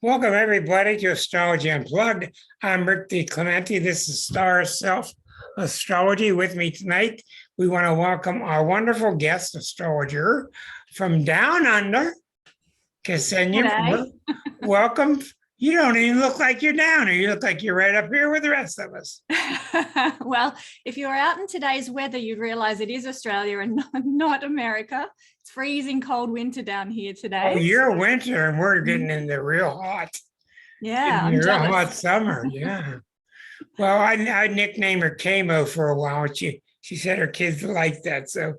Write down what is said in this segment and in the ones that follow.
Welcome, everybody, to Astrology Unplugged. I'm Rick DiClemente. This is Star Self Astrology. With me tonight, we want to welcome our wonderful guest astrologer from down under, Kesenya Moore. Welcome. You don't even look like you're down here. You look like you're right up here with the rest of us. Well, if you were out in today's weather, you'd realize it is Australia and not America. It's freezing cold winter down here today. Oh, you're winter and we're getting into real hot. Yeah, I'm jealous. Real hot summer, yeah. Well, I nicknamed her Camo for a while. She said her kids liked that, so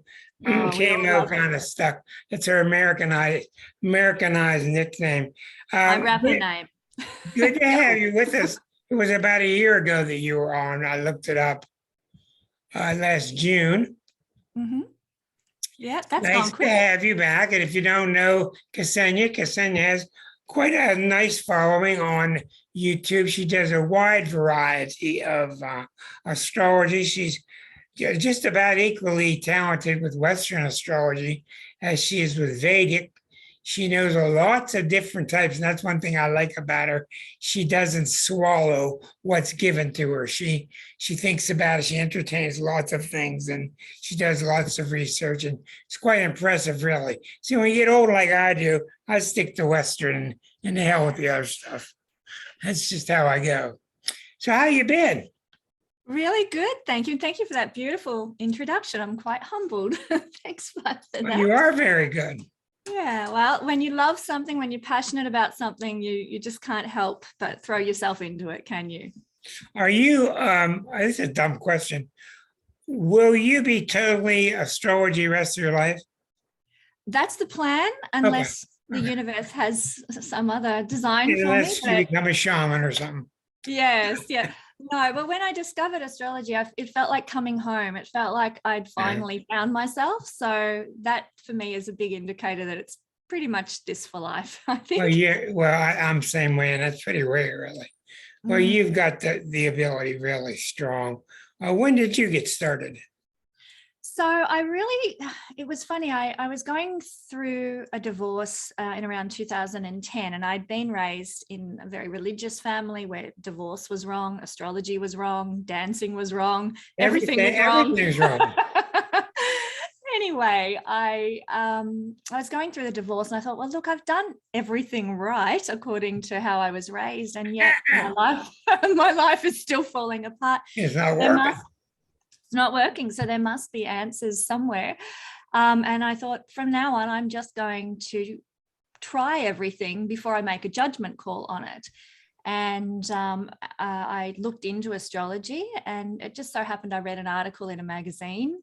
Camo kind of stuck. It's her Americanized nickname. My rapper name. Good to have you with us. It was about a year ago that you were on. I looked it up last June. Mm-hmm. Yeah, that's nice to have you back. And if you don't know Kesenya has quite a nice following on YouTube. She does a wide variety of astrology. She's just about equally talented with Western astrology as she is with Vedic. She knows lots of different types, and that's one thing I like about her. She doesn't swallow what's given to her. She thinks about it. She entertains lots of things, and she does lots of research, and it's quite impressive, really. See, when you get old like I do, I stick to Western and the hell with the other stuff. That's just how I go. So how you been? Really good. Thank you. Thank you for that beautiful introduction. I'm quite humbled. Thanks for that. Well, you are very good. Yeah, well, when you love something, when you're passionate about something, you just can't help but throw yourself into it, can you? Are you, this is a dumb question. Will you be totally astrology the rest of your life? That's the plan, unless the universe has some other design for me. Unless you become a shaman or something. Yes, yeah. No, but when I discovered astrology, it felt like coming home. It felt like I'd finally found myself. So that for me is a big indicator that it's pretty much this for life, I think. Well, yeah, I'm the same way, and that's pretty rare, really. Well, you've got the ability really strong. When did you get started? So it was funny. I was going through a divorce in around 2010, and I'd been raised in a very religious family where divorce was wrong, astrology was wrong, dancing was wrong, everything was wrong. Everything's wrong. Anyway, I was going through the divorce, and I thought, well, look, I've done everything right according to how I was raised, and yet my life is still falling apart. It's not working. It's not working, so there must be answers somewhere. And I thought, from now on, I'm just going to try everything before I make a judgment call on it. And I looked into astrology, and it just so happened I read an article in a magazine,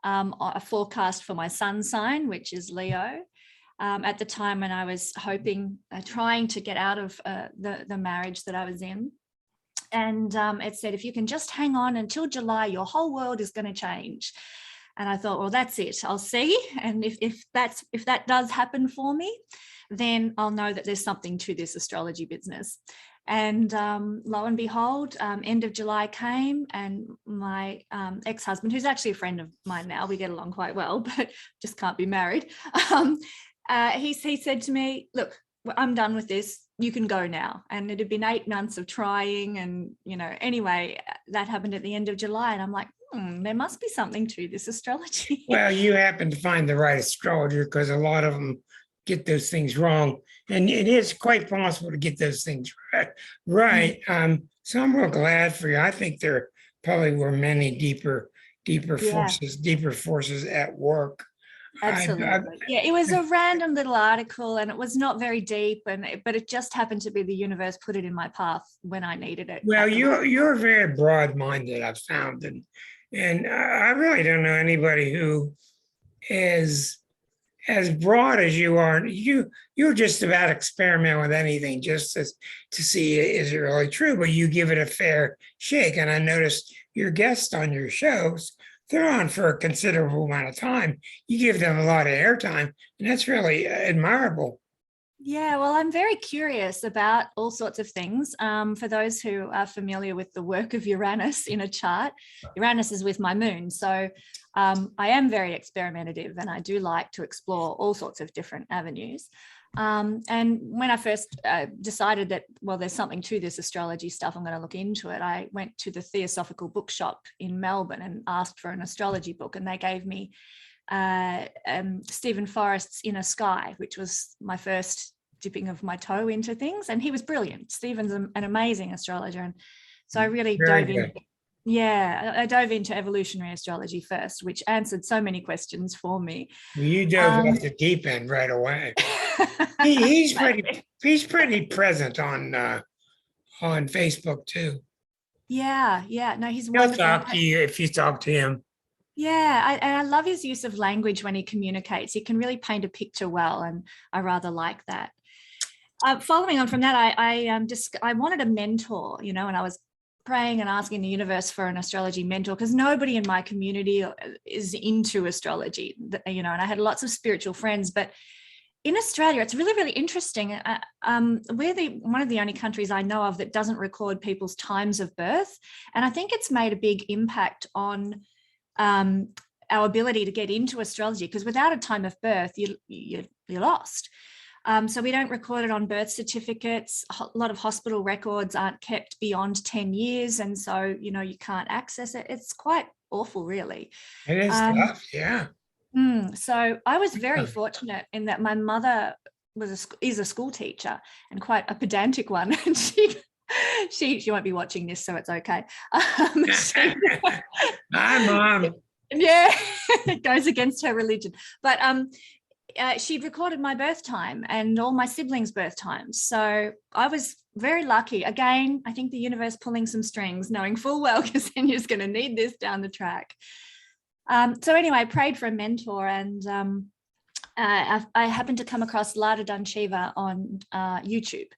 a forecast for my sun sign, which is Leo, at the time when I was trying to get out of the marriage that I was in. And it said, if you can just hang on until July, your whole world is going to change. And I thought, well, that's it. I'll see. And if that does happen for me, then I'll know that there's something to this astrology business. And lo and behold, end of July came, and my ex-husband, who's actually a friend of mine now, we get along quite well, but just can't be married. He said to me, look, I'm done with this. You can go now. And it had been 8 months of trying. And, anyway, that happened at the end of July. And I'm like, there must be something to this astrology. Well, you happen to find the right astrologer, because a lot of them get those things wrong. And it is quite possible to get those things right. Mm-hmm. So I'm real glad for you. I think there probably were many deeper forces at work. Absolutely. Yeah, it was a random little article, and it was not very deep, but it just happened to be the universe put it in my path when I needed it. Well, you're very broad-minded, I've found, and I really don't know anybody who is as broad as you are. You're just about experiment with anything just to see, is it really true, but you give it a fair shake. And I noticed your guests on your shows, they're on for a considerable amount of time. You give them a lot of airtime, and that's really admirable. Yeah, well, I'm very curious about all sorts of things. For those who are familiar with the work of Uranus in a chart, Uranus is with my moon. So I am very experimentative and I do like to explore all sorts of different avenues. And when I first decided that, well, there's something to this astrology stuff, I'm going to look into it, I went to the Theosophical Bookshop in Melbourne and asked for an astrology book, and they gave me Stephen Forrest's Inner Sky, which was my first dipping of my toe into things. And he was brilliant. Stephen's an amazing astrologer. And so I really dove in. Yeah, I dove into evolutionary astrology first, which answered so many questions for me. Well, you dove off the deep end right away. He's pretty present on Facebook too. Yeah. No, he's He'll wonderful. talk to you if you talk to him. Yeah, and I love his use of language when he communicates. He can really paint a picture well, and I rather like that. Following on from that, I wanted a mentor, and I was praying and asking the universe for an astrology mentor, because nobody in my community is into astrology, and I had lots of spiritual friends, but in Australia, it's really, really interesting. We're one of the only countries I know of that doesn't record people's times of birth. And I think it's made a big impact on our ability to get into astrology, because without a time of birth, you're lost. So we don't record it on birth certificates. A lot of hospital records aren't kept beyond 10 years. And so, you can't access it. It's quite awful, really. It is tough, yeah. So I was very fortunate in that my mother is a school teacher, and quite a pedantic one. And she won't be watching this, so it's okay. Hi, Mom. Yeah, it goes against her religion. But she'd recorded my birth time and all my siblings' birth times. So I was very lucky. Again, I think the universe pulling some strings, knowing full well Kesenya's going to need this down the track. So anyway, I prayed for a mentor, and I happened to come across Lada Dunchiva on YouTube,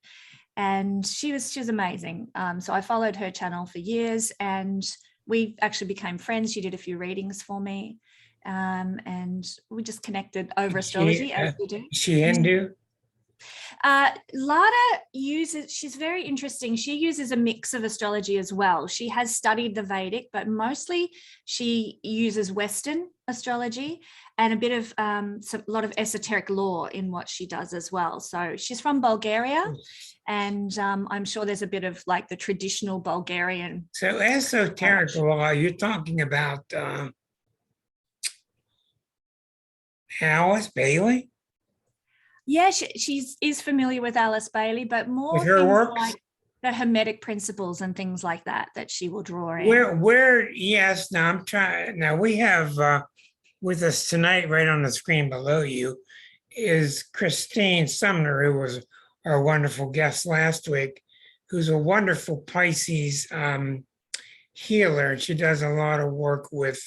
and she was amazing. So I followed her channel for years, and we actually became friends. She did a few readings for me, and we just connected over astrology, as we do. Is she Hindu? Lada she's very interesting. She uses a mix of astrology as well. She has studied the Vedic, but mostly she uses Western astrology and a bit of a lot of esoteric law in what she does as well. So she's from Bulgaria, and I'm sure there's a bit of like the traditional Bulgarian. So esoteric law, you're talking about Alice Bailey? Yeah, she is familiar with Alice Bailey, but more with her works? like the Hermetic principles and things like that she will draw in. Yes, now we have with us tonight, right on the screen below you, is Christine Sumner, who was our wonderful guest last week, who's a wonderful Pisces healer, and she does a lot of work with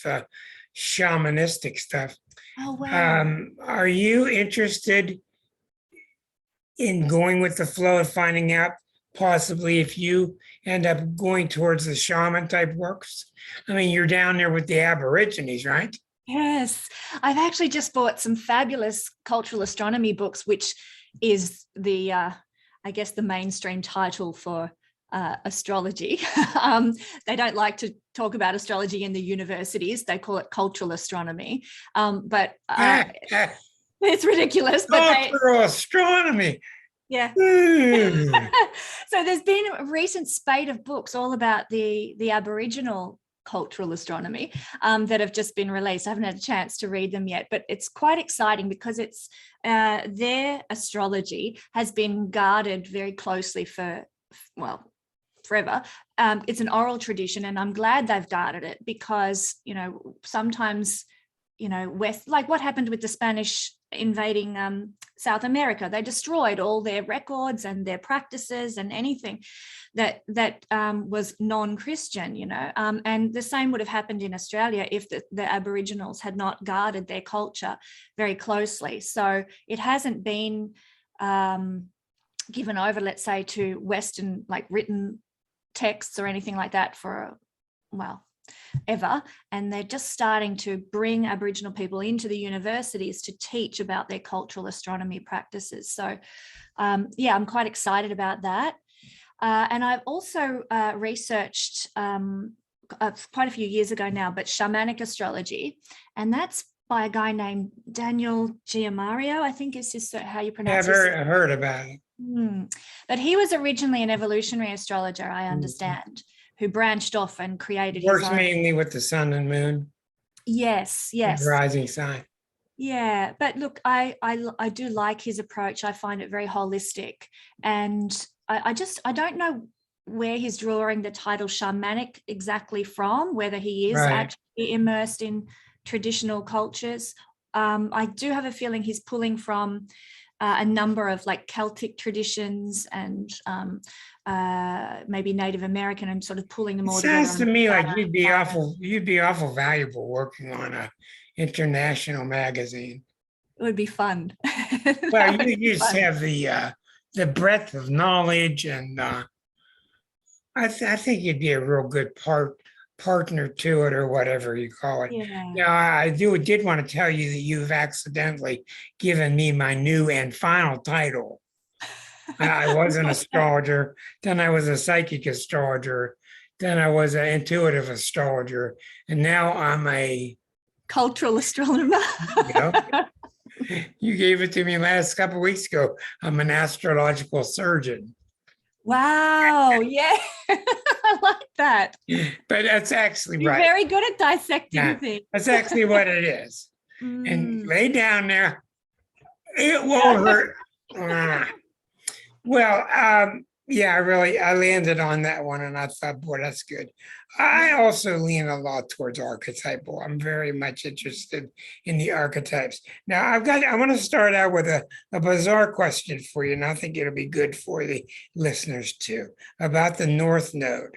shamanistic stuff. Oh, wow. Are you interested in going with the flow of finding out possibly if you end up going towards the shaman type works? I mean, you're down there with the Aborigines, right? Yes, I've actually just bought some fabulous cultural astronomy books, which is the, I guess, the mainstream title for astrology. They don't like to talk about astrology in the universities. They call it cultural astronomy. But it's ridiculous. Cultural astronomy. Yeah. So there's been a recent spate of books all about the Aboriginal cultural astronomy that have just been released. I haven't had a chance to read them yet, but it's quite exciting because it's their astrology has been guarded very closely for, well, forever. It's an oral tradition, and I'm glad they've guarded it because, sometimes, like what happened with the Spanish invading South America, they destroyed all their records and their practices and anything that was non-Christian, and the same would have happened in Australia if the Aboriginals had not guarded their culture very closely. So it hasn't been given over, let's say, to Western, like written texts or anything like that for, ever. And they're just starting to bring Aboriginal people into the universities to teach about their cultural astronomy practices. So I'm quite excited about that. And I've also researched quite a few years ago now, but Shamanic Astrology. And that's by a guy named Daniel Giamario, I think is just how you pronounce it. I've heard about it. But he was originally an evolutionary astrologer, I understand, who branched off and created his Works own. mainly with the sun and moon. Yes. Rising sign. Yeah, but look, I do like his approach. I find it very holistic, and I don't know where he's drawing the title shamanic exactly from, whether he is actually immersed in traditional cultures. I do have a feeling he's pulling from a number of like Celtic traditions and maybe Native American, and sort of pulling them all together. Sounds to me like you'd be awful valuable working on a international magazine. It would be fun. Well, you just have the breadth of knowledge, and I think you'd be a real good partner to it, or whatever you call it. Yeah. Now, I did want to tell you that you've accidentally given me my new and final title. I was an astrologer, then I was a psychic astrologer, then I was an intuitive astrologer, and now I'm a cultural astronomer. You gave it to me last couple of weeks ago. I'm an astrological surgeon. Wow. Yeah. I like that. But that's actually You're right. very good at dissecting things. That's actually what it is. And lay down there. It won't hurt. Well, I landed on that one, and I thought, boy, that's good. I also lean a lot towards archetypal. I'm very much interested in the archetypes. Now, I want to start out with a bizarre question for you, and I think it'll be good for the listeners too, about the North Node.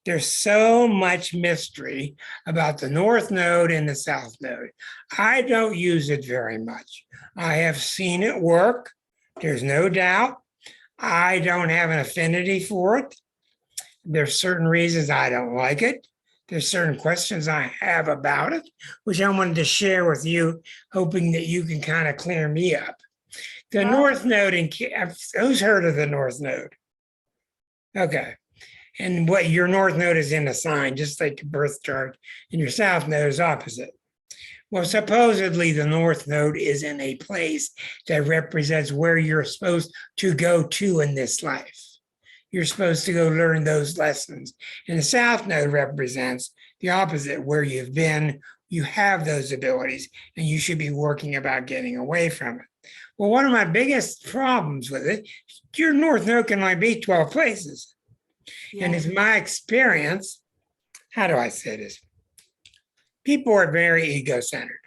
There's so much mystery about the North Node and the South Node. I don't use it very much. I have seen it work. There's no doubt. I don't have an affinity for it. There's certain reasons I don't like it. There's certain questions I have about it, which I wanted to share with you, hoping that you can kind of clear me up. The North Node, who's heard of the North Node? Okay. And what your North Node is in a sign, just like your birth chart, and your South Node is opposite. Well, supposedly the North Node is in a place that represents where you're supposed to go to in this life. You're supposed to go learn those lessons. And the South Node represents the opposite, where you've been, you have those abilities, and you should be working about getting away from it. Well, one of my biggest problems with it, your North Node can only be 12 places. Yeah. And it's my experience, how do I say this? People are very ego-centered.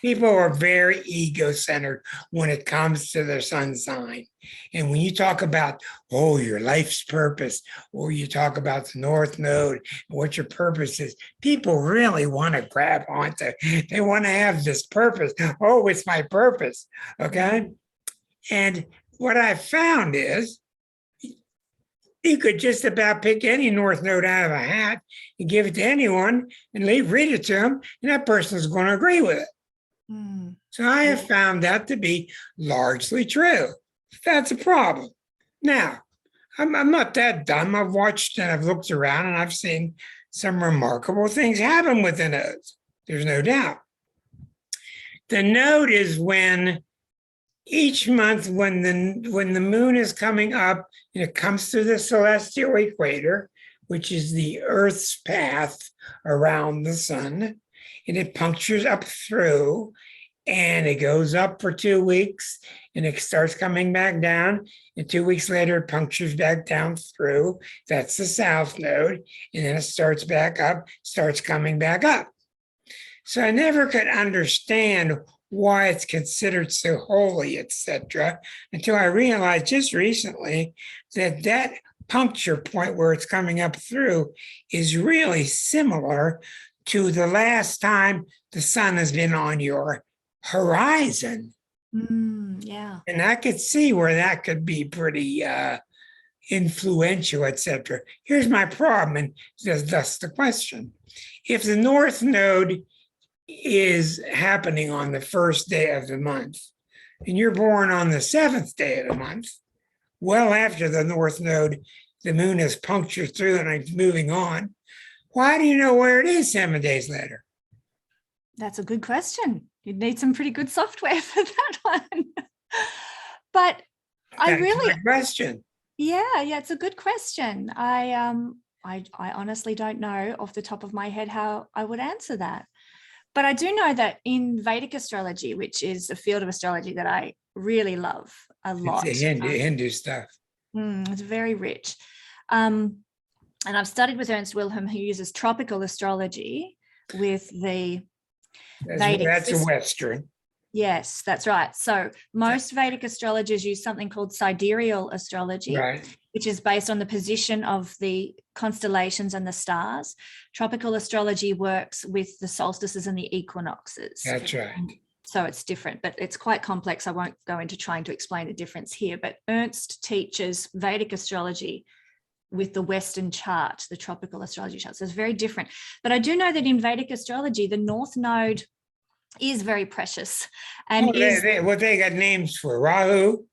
People are very ego-centered when it comes to their sun sign. And when you talk about, your life's purpose, or you talk about the North Node, and what your purpose is, people really want to grab onto. They want to have this purpose. Oh, it's my purpose. Okay. And what I found is, you could just about pick any North Node out of a hat and give it to anyone and read it to them, and that person's going to agree with it. So I have found that to be largely true. That's a problem. Now, I'm not that dumb. I've watched and I've looked around, and I've seen some remarkable things happen with the nodes. There's no doubt. The node is when each month, when the moon is coming up, and it comes through the celestial equator, which is the Earth's path around the sun, and it punctures up through, and it goes up for 2 weeks, and it starts coming back down, and 2 weeks later it punctures back down through. That's the South Node, and then it starts back up, starts coming back up. So I never could understand why it's considered so holy, etc., until I realized just recently that puncture point where it's coming up through is really similar to the last time the sun has been on your horizon. Yeah. And I could see where that could be pretty influential, etc. Here's my problem, and thus the question. If the North Node is happening on the first day of the month, and you're born on the 7th day of the month, well after the North Node, the moon has punctured through and it's moving on, Why do you know where it is 7 days later? That's a good question. You'd need some pretty good software for that one. But I That's really, my question. yeah, it's a good question. I honestly don't know off the top of my head how I would answer that. But I do know that in Vedic astrology, which is a field of astrology that I really love a It's lot, the Hindu stuff. it's very rich. And I've studied with Ernst Wilhelm, who uses tropical astrology with the Vedic That's a system. Western. Yes, that's right. So most Vedic astrologers use something called sidereal astrology, Right. which is based on the position of the constellations and the stars. Tropical astrology works with the solstices and the equinoxes. That's right. So it's different, but it's quite complex. I won't go into trying to explain the difference here, but Ernst teaches Vedic astrology with the Western chart, the tropical astrology chart. So it's very different. But I do know that in Vedic astrology, the North Node is very precious and they got names for Rahu.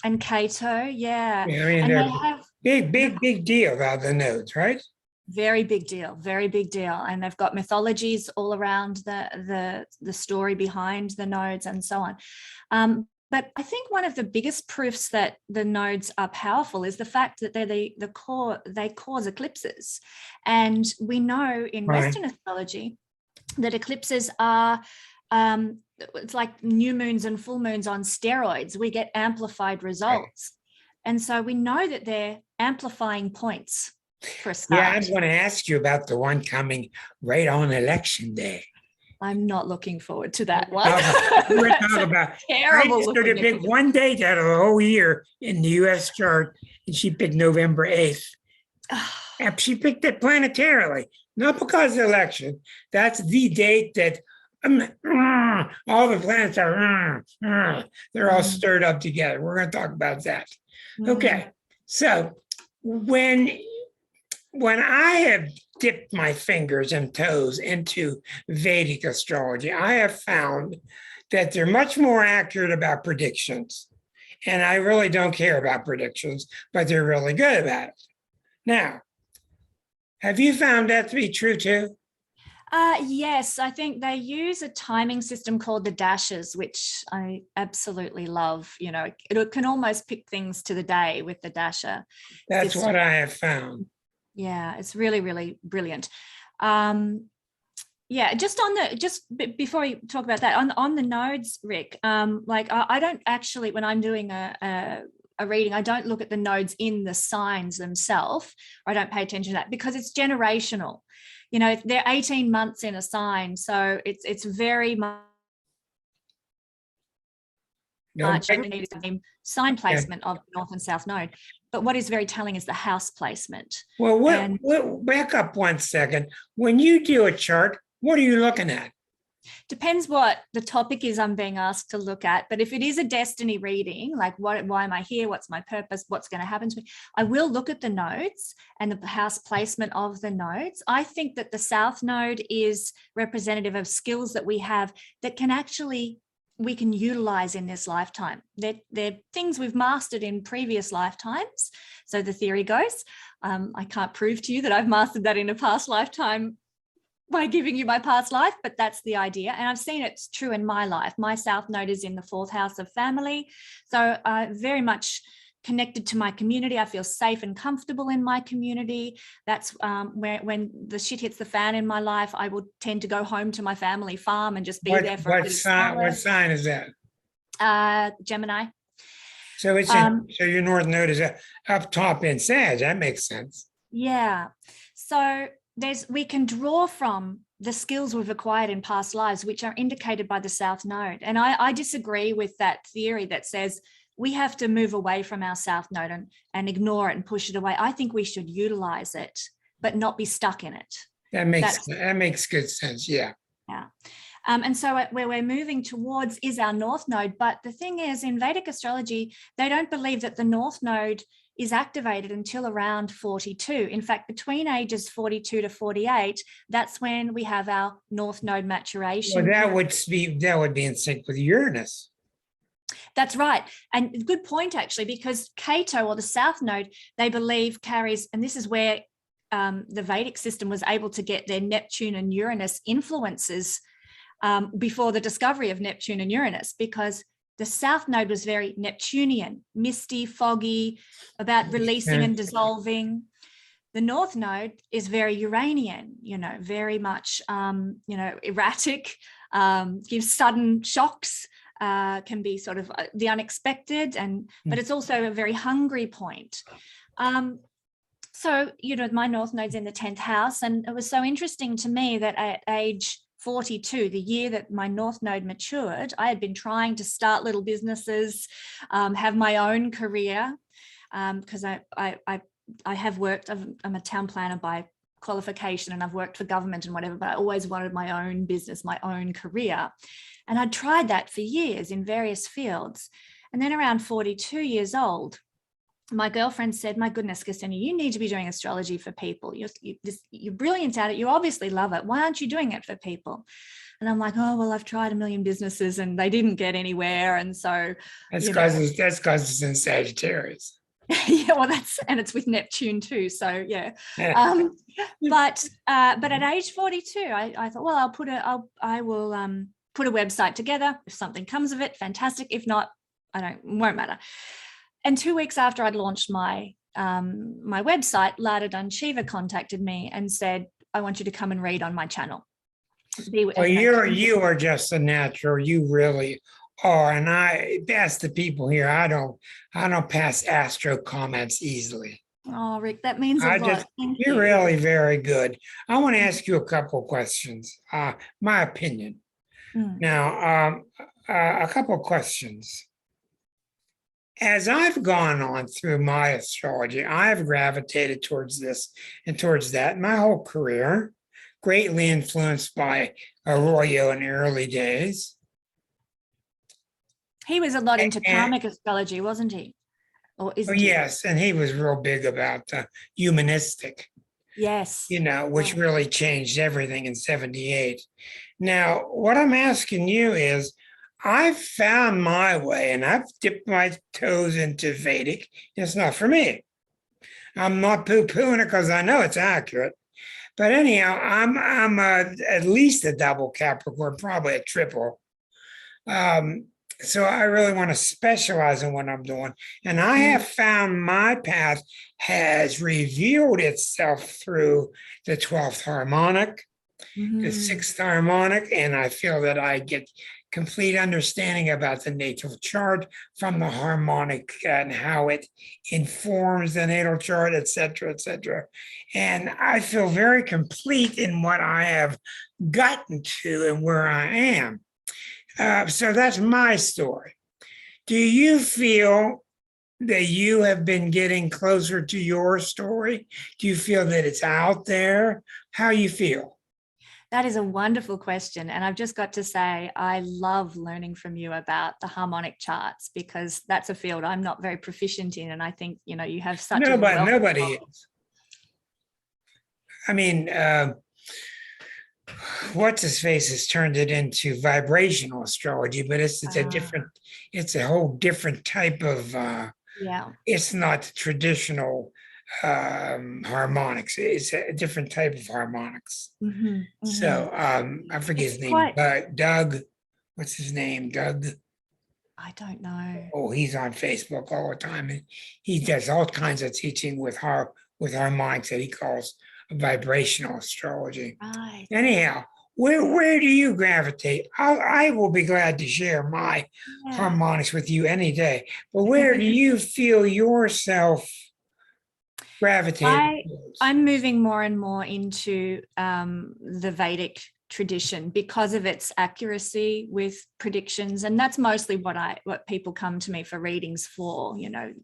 And Ketu, yeah. I mean, And they're they have big deal about the nodes, right? very big deal. And they've got mythologies all around the story behind the nodes and so on. But I think one of the biggest proofs that the nodes are powerful is the fact that they're they cause eclipses. And we know in Western astrology that eclipses are it's like new moons and full moons on steroids. We get amplified results. Right. And so we know that they're amplifying points for a start. Yeah, I'm going to ask you about the one coming right on election day. I'm not looking forward to that one. We're talking about terrible. I a big one date out of the whole year in the U.S. chart, and she picked November 8th. And she picked it planetarily, not because of the election. That's the date that all the planets are, they're all stirred up together. We're going to talk about that. Okay. So when I have dipped my fingers and toes into Vedic astrology, I have found that they're much more accurate about predictions. And I really don't care about predictions, but they're really good about it. Now, have you found that to be true too? Yes, I think they use a timing system called the dashes, which I absolutely love. You know, it can almost pick things to the day with the dasher. That's what I have found. Yeah, it's really, really brilliant. Yeah, just before we talk about that, on the nodes, Rick, like I don't actually, when I'm doing a reading, I don't look at the nodes in the signs themselves. I don't pay attention to that because it's generational. You know, they're 18 months in a sign, so it's very much sign placement of the North and South Node. But what is very telling is the house placement. Well, back up 1 second. When you do a chart, what are you looking at? Depends what the topic is I'm being asked to look at. But if it is a destiny reading, like why am I here? What's my purpose? What's going to happen to me? I will look at the nodes and the house placement of the nodes. I think that the South Node is representative of skills that we have that we can utilize in this lifetime. They're things we've mastered in previous lifetimes. So the theory goes, I can't prove to you that I've mastered that in a past lifetime by giving you my past life, but that's the idea. And I've seen it's true in my life. My South Node is in the 4th house of family. So very much connected to my community. I feel safe and comfortable in my community. That's when the shit hits the fan in my life, I will tend to go home to my family farm and just be there for what sign is that? Gemini. So it's so your North Node is up top in Sag. That makes sense. Yeah. So we can draw from the skills we've acquired in past lives, which are indicated by the South Node. And I disagree with that theory that says we have to move away from our South Node and ignore it and push it away. I think we should utilize it, but not be stuck in it. That makes good sense. Yeah. Yeah. And so where we're moving towards is our North Node. But the thing is, in Vedic astrology, they don't believe that the North Node is activated until around 42. In fact, between ages 42 to 48, that's when we have our North Node maturation. Well, that would be in sync with Uranus. That's right. And good point, actually, because Ketu, or the South Node, they believe carries, and this is where the Vedic system was able to get their Neptune and Uranus influences before the discovery of Neptune and Uranus, because the South Node was very Neptunian, misty, foggy, about releasing and dissolving. The North Node is very Uranian, very much, erratic, gives sudden shocks, can be sort of the unexpected, but it's also a very hungry point. So, my North Node's in the 10th house, and it was so interesting to me that at age 42, the year that my North Node matured, I had been trying to start little businesses, have my own career, because I have worked, I'm a town planner by qualification, and I've worked for government and whatever, but I always wanted my own business, my own career. And I'd tried that for years in various fields. And then around 42 years old, my girlfriend said, my goodness, Kesenya, you need to be doing astrology for people. You're brilliant at it. You obviously love it. Why aren't you doing it for people? And I'm like, oh, well, I've tried a million businesses and they didn't get anywhere. And so that's because it's in Sagittarius. Yeah, well, it's with Neptune too. So yeah. But at age 42, I thought, well, I will put a website together. If something comes of it, fantastic. If not, it won't matter. And 2 weeks after I'd launched my website, Lada Shiva contacted me and said, I want you to come and read on my channel. Well, you are just a natural. You really are. And I ask the people here, I don't pass astro comments easily. Oh, Rick, that means a lot. You're really very good. I want to ask you a couple of questions. My opinion. Now, a couple of questions. As I've gone on through my astrology, I've gravitated towards this and towards that my whole career, greatly influenced by Arroyo in the early days. He was a lot into karmic astrology, wasn't he? Or is he? Yes, and he was real big about humanistic. Yes. Which really changed everything in 78. Now, what I'm asking you is, I've found my way and I've dipped my toes into Vedic. It's not for me. I'm not poo-pooing it because I know it's accurate. But anyhow, I'm at least a double Capricorn, probably a triple. So I really want to specialize in what I'm doing. And I have found my path has revealed itself through the 12th harmonic, the 6th harmonic, and I feel that I get complete understanding about the natal chart from the harmonic and how it informs the natal chart, et cetera, et cetera. And I feel very complete in what I have gotten to and where I am. So that's my story. Do you feel that you have been getting closer to your story? Do you feel that it's out there? How you feel? That is a wonderful question. And I've just got to say, I love learning from you about the harmonic charts, because that's a field I'm not very proficient in. And I think, you have such nobody is. I mean, what's his face has turned it into vibrational astrology, but it's a whole different type of, it's not the traditional harmonics. It's a different type of harmonics. So I forget his name, Doug. What's his name? Doug. I don't know. Oh, he's on Facebook all the time, and he does all kinds of teaching with harmonics that he calls vibrational astrology. Right. Anyhow, where do you gravitate? I will be glad to share my harmonics with you any day. But where do you feel yourself gravitating towards? I'm moving more and more into the Vedic tradition because of its accuracy with predictions, and that's mostly what people come to me for readings for.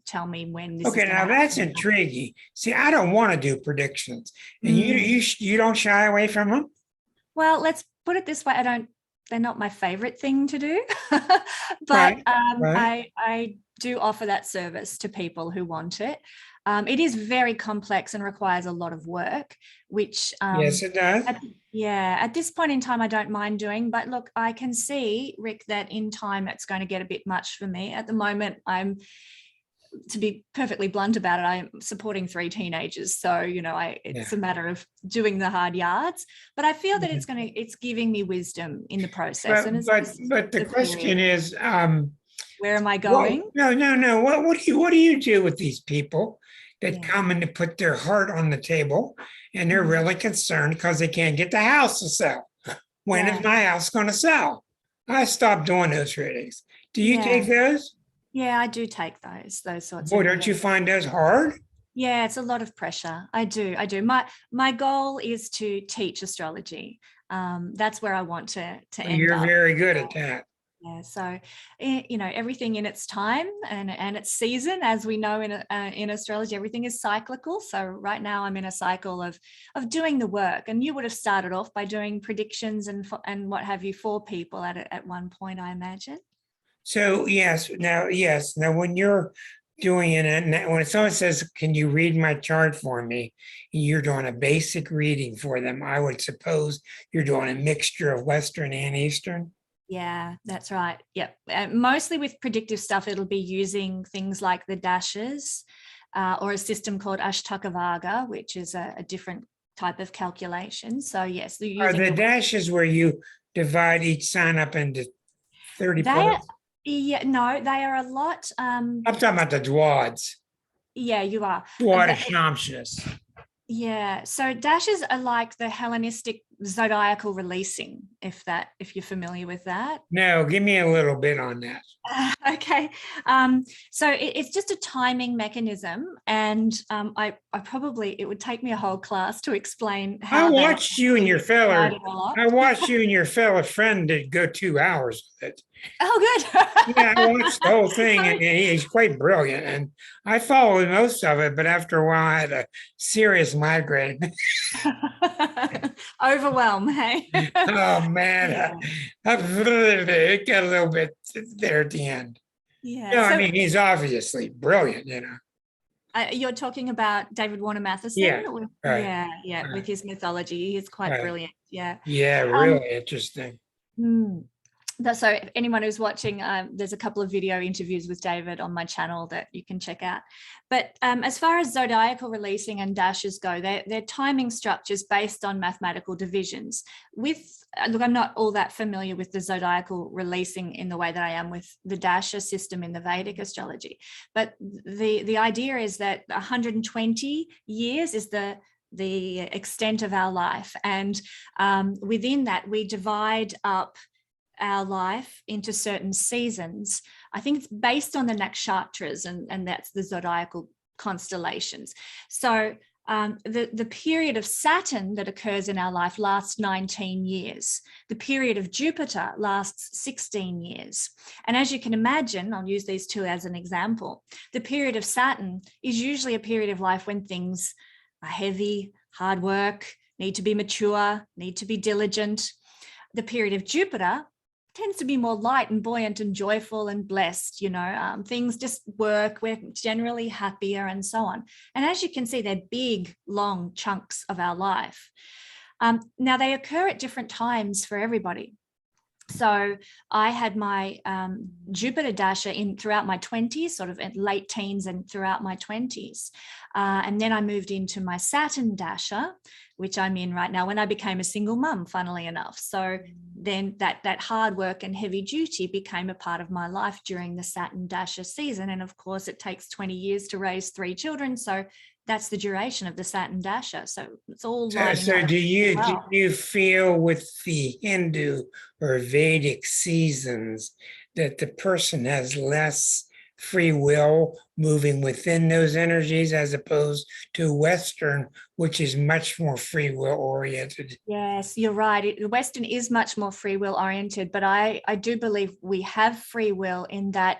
Tell me when this. Okay, now that's intriguing. See, I don't want to do predictions, and you don't shy away from them. Well, let's put it this way: they're not my favorite thing to do, but right. I do offer that service to people who want it. It is very complex and requires a lot of work, which yes, it does. At this point in time, I don't mind doing. But look, I can see, Rick, that in time it's going to get a bit much for me. At the moment, I'm to be perfectly blunt about it, I'm supporting 3 teenagers. So, it's a matter of doing the hard yards, but I feel that it's giving me wisdom in the process. But the question is, where am I going? No. What do you do with these people that come and to put their heart on the table and they're really concerned because they can't get the house to sell? When is my house going to sell? I stopped doing those readings. Do you take those? Yeah, I do take those sorts Boy, of. don't you find those hard? Yeah, it's a lot of pressure. I do. My goal is to teach astrology. That's where I want to end up. You're very good at that. Yeah, so everything in its time and its season, as we know in astrology, everything is cyclical. So right now I'm in a cycle of doing the work, and you would have started off by doing predictions and what have you for people at one point, I imagine. So now when you're doing it, and when someone says, "Can you read my chart for me?" You're doing a basic reading for them. I would suppose you're doing a mixture of Western and Eastern. Yeah, that's right. Yep. Mostly with predictive stuff, it'll be using things like the dashes or a system called Ashtaka, which is a different type of calculation. So yes, they're using the dashes where you divide each sign up into 30 parts. Yeah, no, they are a lot. I'm talking about the dwads. Yeah, you are. Dwadashamshas. Yeah, so dashes are like the Hellenistic zodiacal releasing, if you're familiar with that. No, give me a little bit on that. Okay, so it's just a timing mechanism, and I probably, it would take me a whole class to explain how. I watched you and your fellow friend did go 2 hours with it. Oh, good. Yeah, I watched the whole thing, and he's quite brilliant. And I followed most of it, but after a while, I had a serious migraine. Overwhelm, hey? Oh man, it got a little bit there at the end. Yeah. No, I mean, he's obviously brilliant, You're talking about David Warner Matheson? Yeah. Right. Yeah. Right. With his mythology, he's quite brilliant. Yeah. Yeah, really interesting. So if anyone who's watching, there's a couple of video interviews with David on my channel that you can check out. But as far as zodiacal releasing and dashes go, they're timing structures based on mathematical divisions. Look, I'm not all that familiar with the zodiacal releasing in the way that I am with the dasher system in the Vedic astrology. But the idea is that 120 years is the extent of our life. And within that, we divide up our life into certain seasons. I think it's based on the nakshatras, and that's the zodiacal constellations. So the period of Saturn that occurs in our life lasts 19 years. The period of Jupiter lasts 16 years. And as you can imagine, I'll use these two as an example. The period of Saturn is usually a period of life when things are heavy, hard work, need to be mature, need to be diligent. The period of Jupiter tends to be more light and buoyant and joyful and blessed, things just work, we're generally happier and so on. And as you can see, they're big, long chunks of our life. Now they occur at different times for everybody. So I had my Jupiter dasher throughout my 20s, sort of at late teens and throughout my 20s. And then I moved into my Saturn dasher, which I'm in right now when I became a single mum, funnily enough. So then that hard work and heavy duty became a part of my life during the Saturn dasher season. And of course, it takes 20 years to raise 3 children. So that's the duration of the Saturn dasher. So it's all so do you feel with the Hindu or Vedic seasons that the person has less free will moving within those energies as opposed to Western, which is much more free will oriented? Yes, you're right. Western is much more free will oriented, but I do believe we have free will in that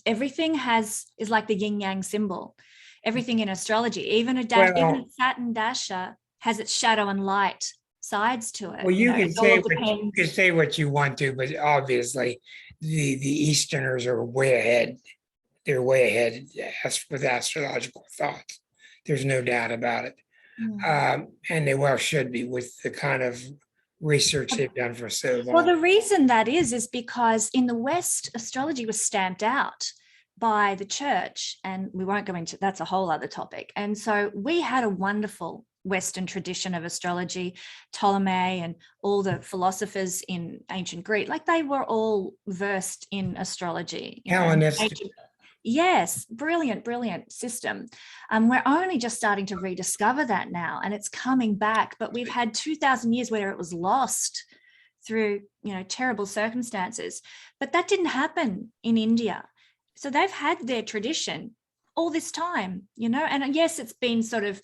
everything is like the yin yang symbol. Everything in astrology, even a Saturn dasher has its shadow and light sides to it. Well, you can say what you want to, but obviously the Easterners are way ahead. They're way ahead with astrological thoughts. There's no doubt about it. And they well should be with the kind of research they've done for so long. Well, the reason that is because in the West, astrology was stamped out. by the church, and we won't go into, that's a whole other topic. And so we had a wonderful Western tradition of astrology. Ptolemy and all the philosophers in ancient Greek, like they were all versed in astrology. Hellenistic. Yes, brilliant, brilliant system. We're only just starting to rediscover that now, and it's coming back. But we've had 2,000 years where it was lost through, terrible circumstances. But that didn't happen in India. So they've had their tradition all this time, and yes, it's been sort of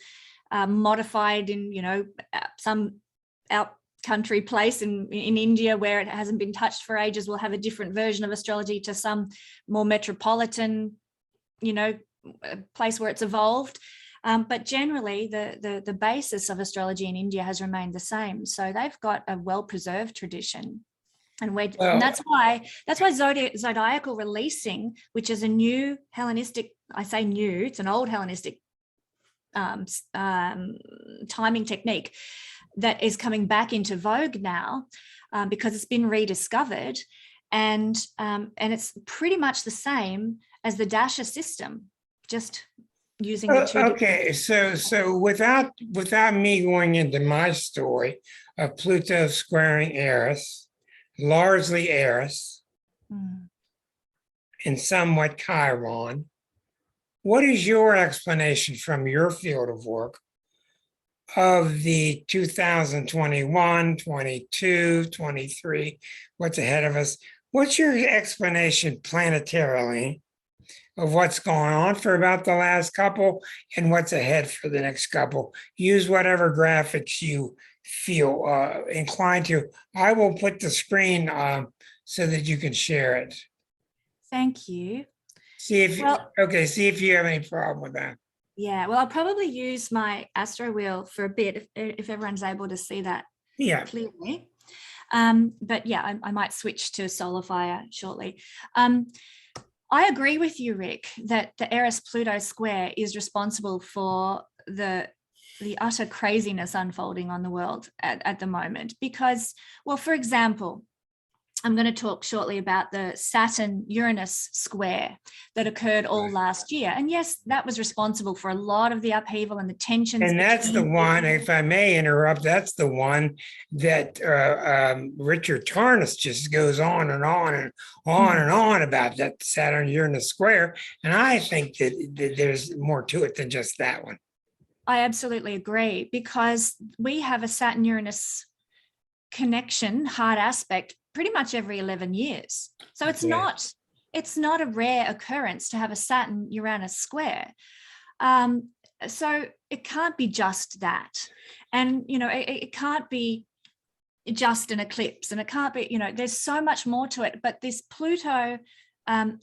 modified in, some out country place in India where it hasn't been touched for ages will have a different version of astrology to some more metropolitan, place where it's evolved. But generally, the basis of astrology in India has remained the same. So they've got a well-preserved tradition. And that's why Zodiacal releasing, which is a new Hellenistic, I say new, it's an old Hellenistic timing technique that is coming back into vogue now, because it's been rediscovered, and it's pretty much the same as the Dasha system, just using the two. Okay, so without me going into my story of Pluto squaring Eris, largely Eris, and somewhat Chiron, what is your explanation from your field of work of the 2021, 22, 23, what's ahead of us? What's your explanation planetarily of what's going on for about the last couple and what's ahead for the next couple? Use whatever graphics you feel inclined to. I will put the screen so that you can share it. Thank you. See if you have any problem with that. Yeah, well, I'll probably use my astro wheel for a bit if everyone's able to see that clearly. But yeah, I might switch to solar fire shortly. I agree with you, Rick, that the Eris-Pluto square is responsible for the utter craziness unfolding on the world at the moment. Because, well, for example, I'm going to talk shortly about the Saturn-Uranus square that occurred all last year. And yes, that was responsible for a lot of the upheaval and the tensions. And that's the one, if I may interrupt, that's the one that Richard Tarnas just goes on and on and on and on about, that Saturn-Uranus square. And I think that there's more to it than just that one. I absolutely agree, because we have a Saturn-Uranus connection, hard aspect, pretty much every 11 years. So it's not a rare occurrence to have a Saturn-Uranus square. So it can't be just that. And, it can't be just an eclipse, and it can't be, there's so much more to it. But this Pluto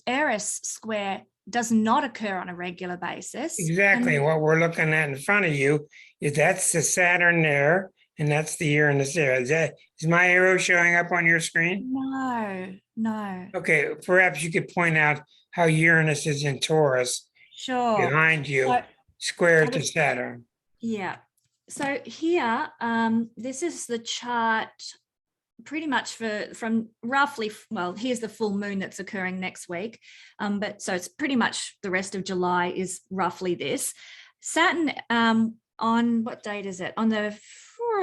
Eris square does not occur on a regular basis. Exactly. What we're looking at in front of you is that's the Saturn there, and that's the Uranus there. Is my arrow showing up on your screen? No. Okay, perhaps you could point out how Uranus is in Taurus. Sure. Behind you, square to Saturn. Yeah. So here, this is the chart pretty much from roughly, well, here's the full moon that's occurring next week. But so it's pretty much the rest of July is roughly this. Saturn on what date is it? On the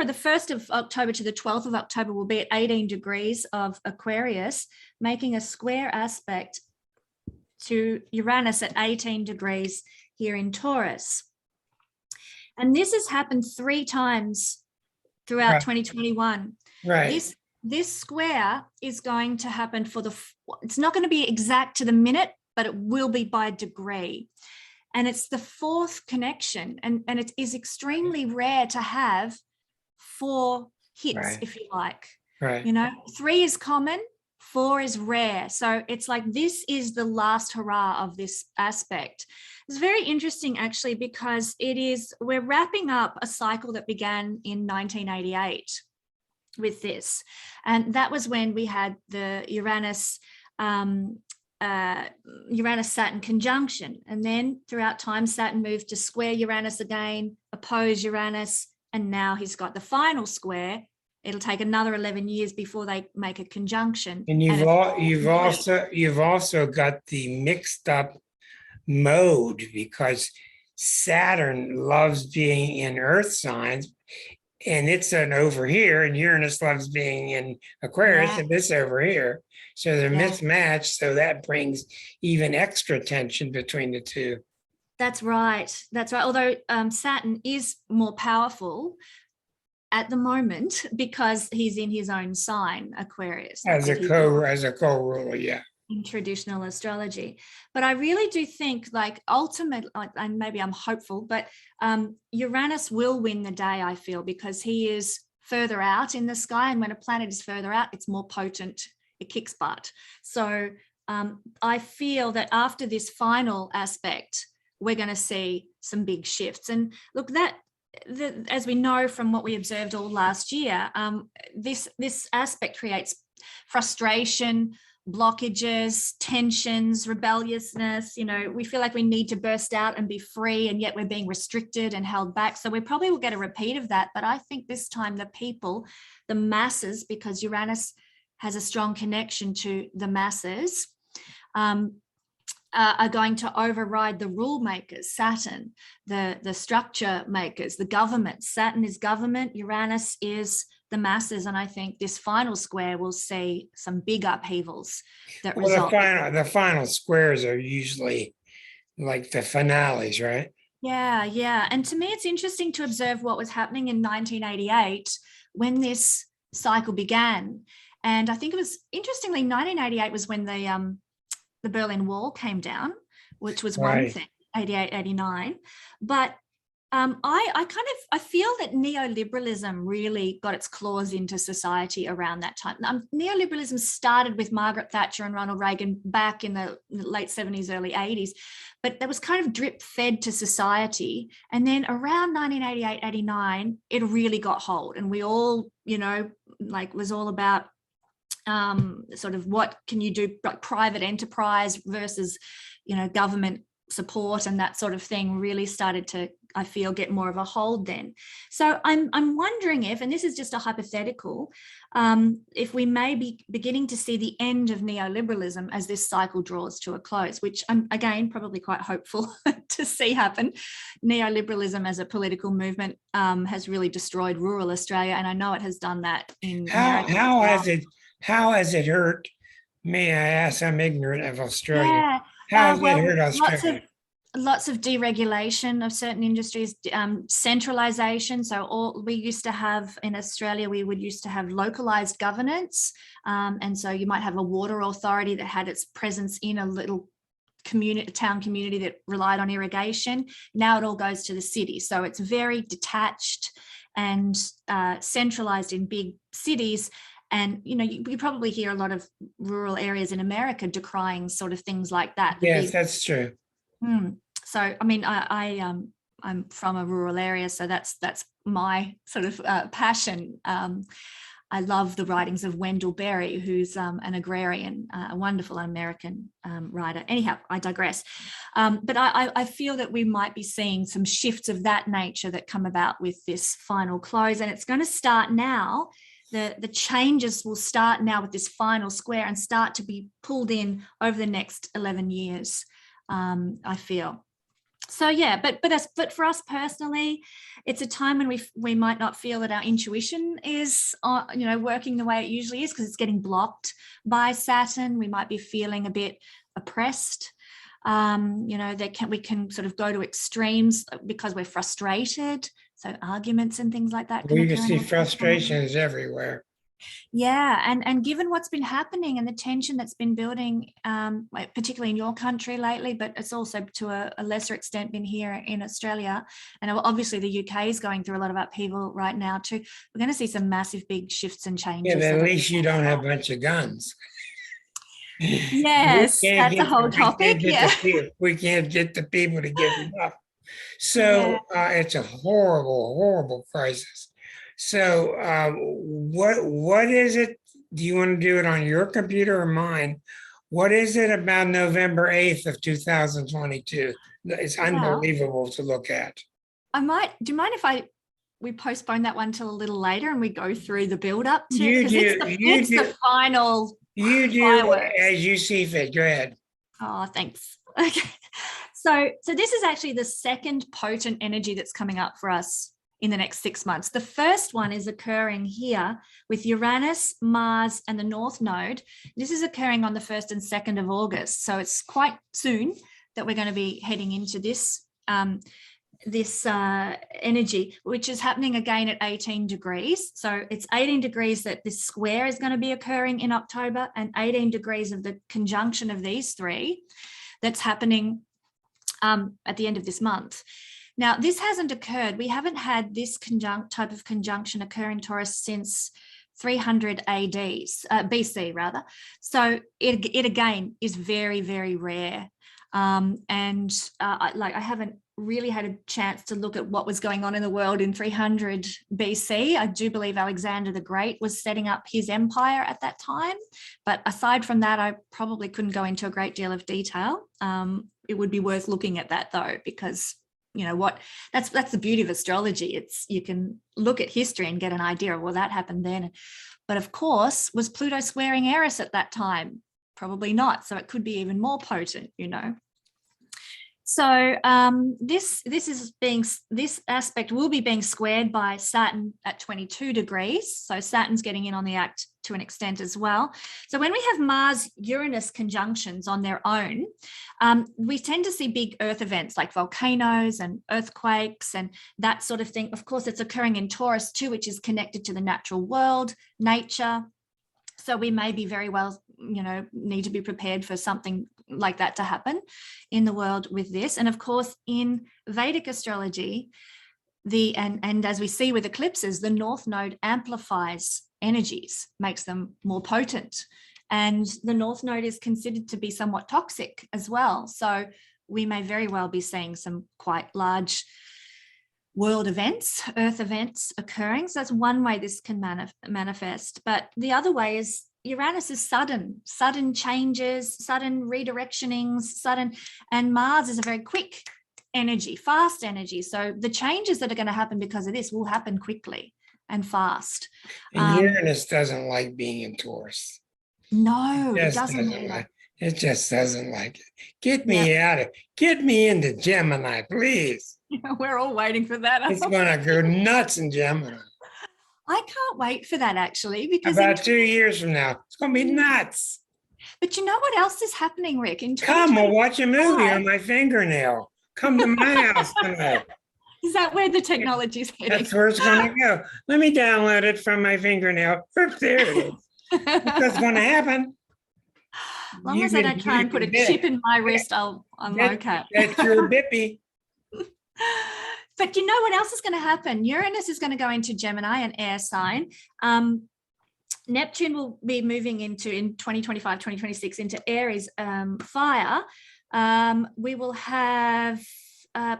1st of October to the 12th of October will be at 18 degrees of Aquarius, making a square aspect to Uranus at 18 degrees here in Taurus. And this has happened 3 times throughout 2021. Right. This square is going to happen it's not going to be exact to the minute, but it will be by degree. And it's the 4th connection. And it is extremely rare to have 4 hits, if you like. Right. 3 is common, 4 is rare. So it's like this is the last hurrah of this aspect. It's very interesting, actually, because we're wrapping up a cycle that began in 1988 with this. And that was when we had the Uranus-Saturn conjunction. And then throughout time, Saturn moved to square Uranus again, oppose Uranus, and now he's got the final square it'll take another 11 years before they make a conjunction. And you've also got the mixed up mode, because Saturn loves being in Earth signs, and it's an over here, and Uranus loves being in Aquarius, and it's over here. So they're mismatched. So that brings even extra tension between the two. That's right. That's right. Although Saturn is more powerful at the moment because he's in his own sign, Aquarius. As a co-ruler, yeah. In traditional astrology. But I really do think, like, ultimately, and maybe I'm hopeful, but Uranus will win the day, I feel, because he is further out in the sky. And when a planet is further out, it's more potent, it kicks butt. So I feel that after this final aspect, we're going to see some big shifts. And look, as we know from what we observed all last year, this aspect creates frustration, blockages, tensions, rebelliousness. We feel like we need to burst out and be free, and yet we're being restricted and held back. So we probably will get a repeat of that. But I think this time the people, the masses, because Uranus has a strong connection to the masses, are going to override the rule makers, Saturn, the structure makers, the government. Saturn is government, Uranus is the masses. And I think this final square will see some big upheavals that result. The final squares are usually like the finales, right? Yeah. And to me, it's interesting to observe what was happening in 1988 when this cycle began. And I think it was, interestingly, 1988 was when the Berlin Wall came down, which was one thing, 88, 89. But I feel that neoliberalism really got its claws into society around that time. Neoliberalism started with Margaret Thatcher and Ronald Reagan back in the late 70s, early 80s, but that was kind of drip fed to society. And then around 1988, 89, it really got hold. And we all, was all about sort of what can you do, like private enterprise versus, government support, and that sort of thing really started to, I feel, get more of a hold then. So I'm wondering if, and this is just a hypothetical, if we may be beginning to see the end of neoliberalism as this cycle draws to a close, which I'm, again, probably quite hopeful to see happen. Neoliberalism as a political movement has really destroyed rural Australia, and I know it has done that in America. How has it hurt? May I ask? I'm ignorant of Australia. Yeah. How has it hurt Australia? Lots of deregulation of certain industries, centralization. So we used to have in Australia, we used to have localized governance. And so you might have a water authority that had its presence in a little town community that relied on irrigation. Now it all goes to the city. So it's very detached and centralized in big cities. And, you probably hear a lot of rural areas in America decrying sort of things like that. Yes, that's true. So, I mean, I'm from a rural area, so that's my sort of passion. I love the writings of Wendell Berry, who's an agrarian, a wonderful American writer. Anyhow, I digress. But I feel that we might be seeing some shifts of that nature that come about with this final close, and it's going to start now. The changes will start now with this final square and start to be pulled in over the next 11 years, I feel. So yeah, but for us personally, it's a time when we might not feel that our intuition is working the way it usually is, because it's getting blocked by Saturn. We might be feeling a bit oppressed. We can sort of go to extremes because we're frustrated. So arguments and things like that. We can see frustrations everywhere. Yeah, and given what's been happening and the tension that's been building, particularly in your country lately, but it's also to a lesser extent been here in Australia. And obviously the UK is going through a lot of upheaval right now too. We're going to see some massive big shifts and changes. Yeah, but at least you don't have a bunch of guns. Yes, that's a whole topic. We can't get the people to give them up. So it's a horrible, horrible crisis. So what is it? Do you want to do it on your computer or mine? What is it about November 8th of 2022? It's unbelievable to look at. Do you mind if I we postpone that one till a little later and we go through the build up to You because do. it's the final You do fireworks. as you see fit. Go ahead. Oh, thanks. Okay. So this is actually the second potent energy that's coming up for us in the next 6 months. The first one is occurring here with Uranus, Mars, and the North Node. This is occurring on the 1st and 2nd of August. So it's quite soon that we're going to be heading into this energy, which is happening again at 18 degrees. So it's 18 degrees that this square is going to be occurring in October, and 18 degrees of the conjunction of these three that's happening at the end of this month. Now, this hasn't occurred. We haven't had this type of conjunction occur in Taurus since 300 BC rather. So it again is very, very rare. I haven't really had a chance to look at what was going on in the world in 300 BC. I do believe Alexander the Great was setting up his empire at that time. But aside from that, I probably couldn't go into a great deal of detail. It would be worth looking at that though, because you know what, that's the beauty of astrology. It's you can look at history and get an idea of, well, that happened then. But of course, was Pluto squaring Eris at that time? Probably not. So it could be even more potent, you know. So this aspect will be being squared by Saturn at 22 degrees. So Saturn's getting in on the act to an extent as well. So when we have Mars-Uranus conjunctions on their own, we tend to see big earth events like volcanoes and earthquakes and that sort of thing. Of course, it's occurring in Taurus too, which is connected to the natural world, nature. So we may be very well, you know, need to be prepared for something like that to happen in the world with this. And of course, in Vedic astrology, and as we see with eclipses, the North Node amplifies energies, makes them more potent. And the North Node is considered to be somewhat toxic as well. So we may very well be seeing some quite large world events, earth events occurring. So that's one way this can manifest. But the other way is Uranus is sudden changes, sudden redirectionings, and Mars is a very quick energy, fast energy. So the changes that are going to happen because of this will happen quickly and fast. And Uranus doesn't like being in Taurus. No, it doesn't like it. Just doesn't like it. Get me out of, get me into Gemini, please. Yeah, we're all waiting for that. It's going to go nuts in Gemini. I can't wait for that actually, because about 2 years from now, it's going to be nuts. But you know what else is happening, Rick? Come, we'll watch a movie on my fingernail. Come to my house tonight. Is that where the technology is heading? That's where it's going to go. Let me download it from my fingernail. There it is. That's going to happen. As long as I don't try and put a chip in my wrist, I'm okay. That's your bippy. But you know what else is going to happen? Uranus is going to go into Gemini, an air sign. Neptune will be moving in 2025, 2026 into Aries, fire. We will have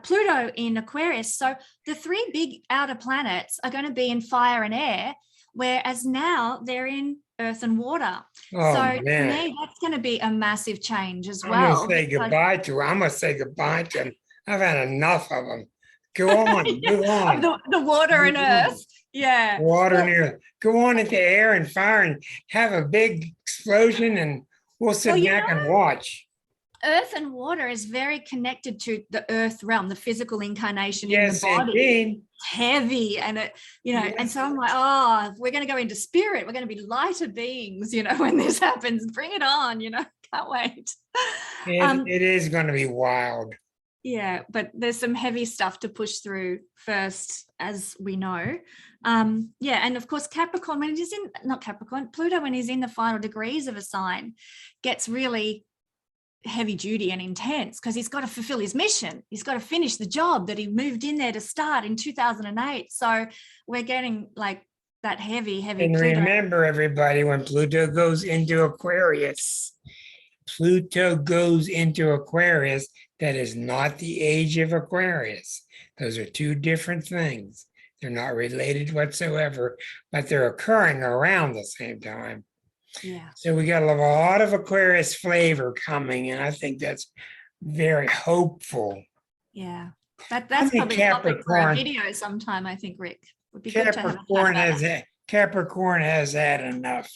Pluto in Aquarius. So the three big outer planets are going to be in fire and air, whereas now they're in earth and water. Oh, so man. To me, that's going to be a massive change as well. I'm going to say goodbye to them. I'm going to say goodbye to them. I've had enough of them. Go on, move on. The water and earth. Yeah. Water and earth. Go on into air and fire and have a big explosion, and we'll sit back and watch. Earth and water is very connected to the earth realm, the physical incarnation in Yes, the body. indeed. Heavy, and it, yes. And so I'm like, oh, we're going to go into spirit. We're going to be lighter beings, when this happens. Bring it on, can't wait. It is going to be wild. Yeah, but there's some heavy stuff to push through first, as we know. And of course, Capricorn, when he's Pluto, when he's in the final degrees of a sign, gets really heavy duty and intense because he's got to fulfill his mission. He's got to finish the job that he moved in there to start in 2008. So we're getting like that heavy And Pluto. remember, everybody, when Pluto goes into Aquarius, that is not the age of Aquarius. Those are two different things. They're not related whatsoever, but they're occurring around the same time. Yeah. So we got a lot of Aquarius flavor coming, and I think that's very hopeful. Yeah. That's think probably a topic for a Capricorn, video sometime, I think, Rick. Would be good to have a chat about that. Capricorn has had enough.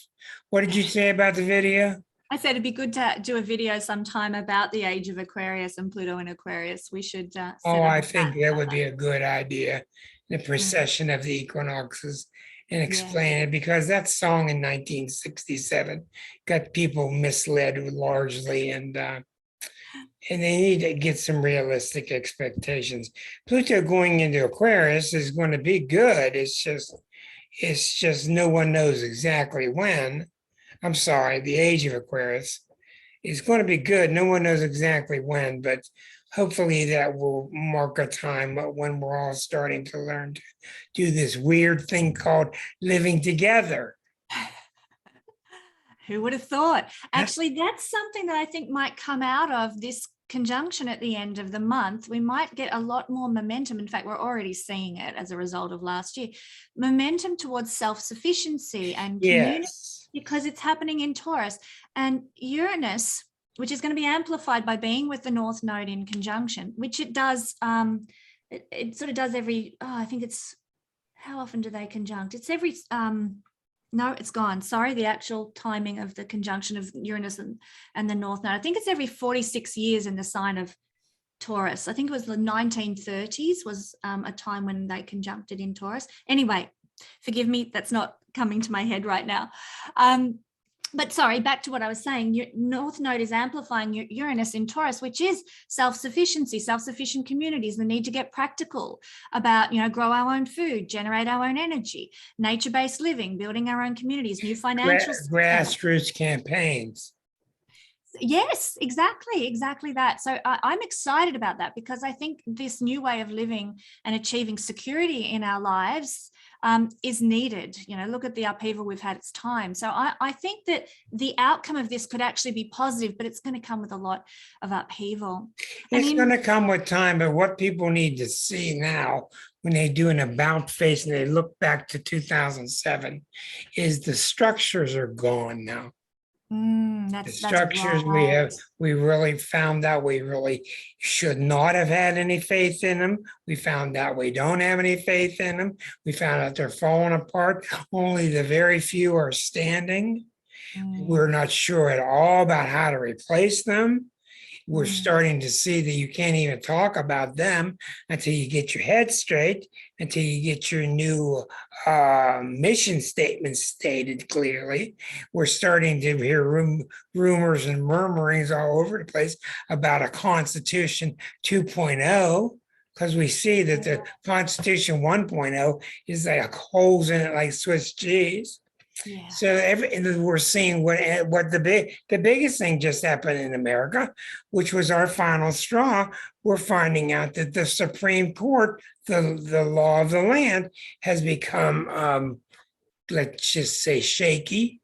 What did you say about the video? I said it'd be good to do a video sometime about the age of Aquarius and Pluto in Aquarius. We should set Oh, up I a think chat that about would that. be a good idea. The precession of the equinoxes and Yeah. explain it, because that song in 1967 got people misled largely, and they need to get some realistic expectations. Pluto going into Aquarius is going to be good. It's just no one knows exactly when. I'm sorry, the age of Aquarius is going to be good. No one knows exactly when, but hopefully that will mark a time when we're all starting to learn to do this weird thing called living together. Who would have thought? Actually, that's something that I think might come out of this conjunction at the end of the month. We might get a lot more momentum. In fact, we're already seeing it as a result of last year. Momentum towards self-sufficiency and community, Yes. because it's happening in Taurus. And Uranus, which is going to be amplified by being with the North Node in conjunction, which it does, it sort of does every, I think it's, how often do they conjunct? It's every, no, it's gone. Sorry, the actual timing of the conjunction of Uranus and the North Node. I think it's every 46 years in the sign of Taurus. I think it was the 1930s was a time when they conjuncted in Taurus. Anyway, forgive me, that's not coming to my head right now. But sorry, back to what I was saying. North Node is amplifying Uranus in Taurus, which is self-sufficiency, self-sufficient communities, the need to get practical about, grow our own food, generate our own energy, nature-based living, building our own communities, new financial Grassroots campaigns. Yes, exactly that. So I'm excited about that, because I think this new way of living and achieving security in our lives is needed. Look at the upheaval we've had. It's time. So I think that the outcome of this could actually be positive, but it's going to come with a lot of upheaval. It's going to come with time, but what people need to see now when they do an about face and they look back to 2007 is the structures are gone now. The structures right. we really found out we really should not have had any faith in them. We found out we don't have any faith in them. We found out they're falling apart. Only the very few are standing. We're not sure at all about how to replace them. We're starting to see that you can't even talk about them until you get your head straight, until you get your new mission statement stated clearly. We're starting to hear rumors and murmurings all over the place about a Constitution 2.0, because we see that the Constitution 1.0 is like holes in it like Swiss cheese. Yeah. So we're seeing what the biggest thing just happened in America, which was our final straw. We're finding out that the Supreme Court, the law of the land, has become, let's just say, shaky.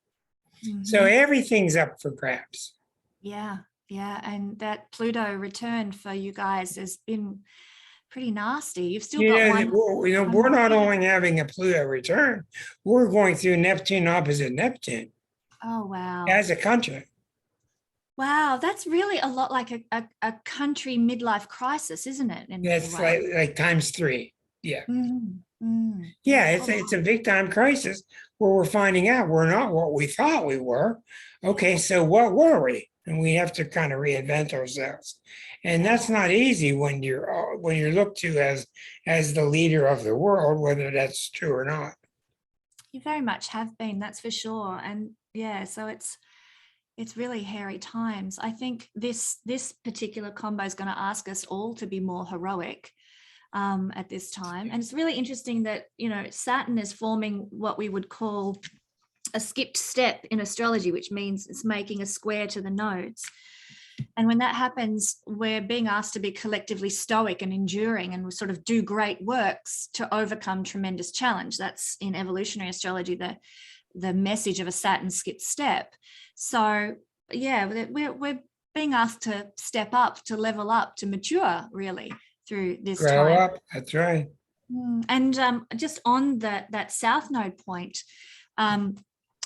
So everything's up for grabs. Yeah, and that Pluto return for you guys has been pretty nasty. You've still got one. We're not only having a Pluto return, we're going through Neptune opposite Neptune. Oh, wow. As a country. Wow, that's really a lot like a country midlife crisis, isn't it? That's like times 3. Yeah. Yeah, it's a big time crisis where we're finding out we're not what we thought we were. Okay, so what were we? And we have to kind of reinvent ourselves. And that's not easy when you're looked to as the leader of the world, whether that's true or not. You very much have been, that's for sure. And yeah, so it's really hairy times. I think this particular combo is going to ask us all to be more heroic at this time. And it's really interesting that, Saturn is forming what we would call a skipped step in astrology, which means it's making a square to the nodes. And when that happens, we're being asked to be collectively stoic and enduring, and we sort of do great works to overcome tremendous challenge. That's in evolutionary astrology, the message of a Saturn skipped step. So yeah, we're being asked to step up, to level up, to mature really through this Grow time. up, that's right. And just on that South Node point,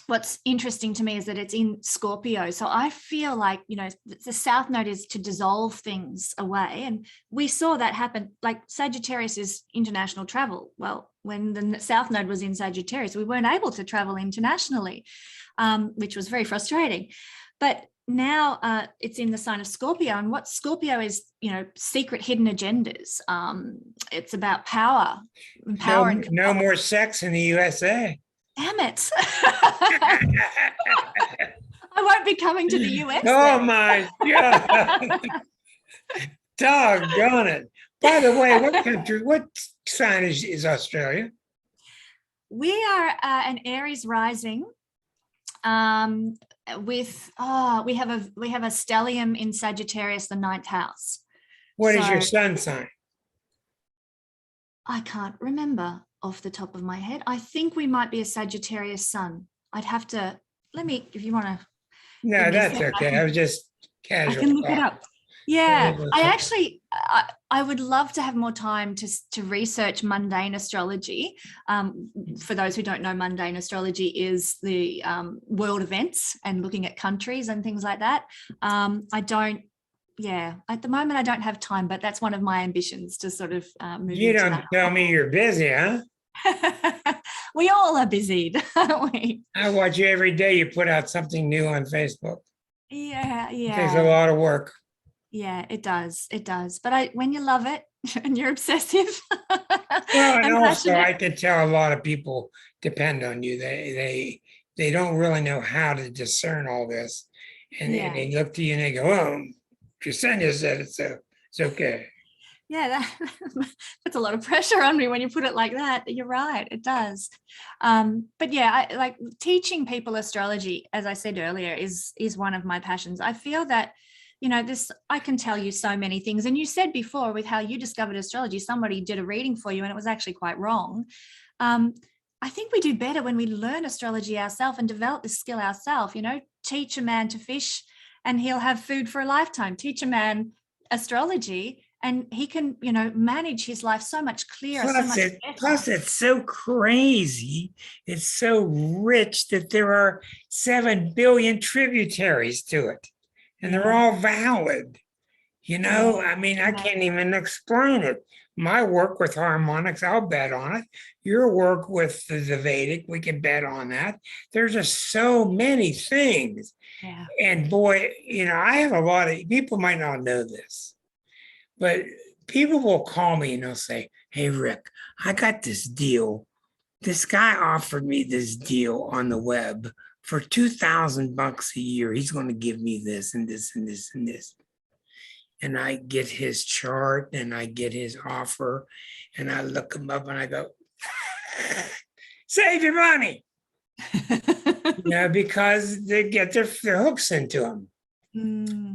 what's interesting to me is that it's in Scorpio. So I feel like, the South Node is to dissolve things away. And we saw that happen. Like Sagittarius is international travel. Well, when the South Node was in Sagittarius, we weren't able to travel internationally, which was very frustrating. But now it's in the sign of Scorpio. And what Scorpio is, secret hidden agendas. It's about power. No more sex in the USA. Damn it. I won't be coming to the US. Oh my God. Doggone it. By the way, what sign is Australia? We are an Aries rising. We have a stellium in Sagittarius, the 9th house. What is your sun sign? I can't remember off the top of my head. I think we might be a Sagittarius sun. I'd have to, if you want to. No, that's okay. I was just casual. I can look it up. Yeah, I would love to have more time to research mundane astrology. For those who don't know, mundane astrology is the world events and looking at countries and things like that. At the moment I don't have time, but that's one of my ambitions to sort of move. You don't tell me you're busy, huh? We all are busy, don't we? I watch you every day. You put out something new on Facebook. Yeah. It takes a lot of work. Yeah, it does. But when you love it and you're obsessive. Well, and also I can tell a lot of people depend on you. They don't really know how to discern all this. And they look to you and they go, oh, Kesenya said it, so it's okay. Yeah, that puts a lot of pressure on me when you put it like that. You're right, it does. But yeah, I like teaching people astrology, as I said earlier, is one of my passions. I feel that, I can tell you so many things. And you said before with how you discovered astrology, somebody did a reading for you and it was actually quite wrong. I think we do better when we learn astrology ourselves and develop this skill ourselves, teach a man to fish and he'll have food for a lifetime. Teach a man astrology and he can, manage his life so much clearer. Plus, it's so crazy. It's so rich that there are 7 billion tributaries to it. And they're all valid. I can't even explain it. My work with harmonics, I'll bet on it. Your work with the Vedic, we can bet on that. There's just so many things. Yeah. And boy, I have a lot of people might not know this, but people will call me and they'll say, hey, Rick, I got this deal. This guy offered me this deal on the web for $2,000 a year. He's going to give me this and this and this and this. And I get his chart and I get his offer and I look him up and I go, save your money. Because they get their hooks into them.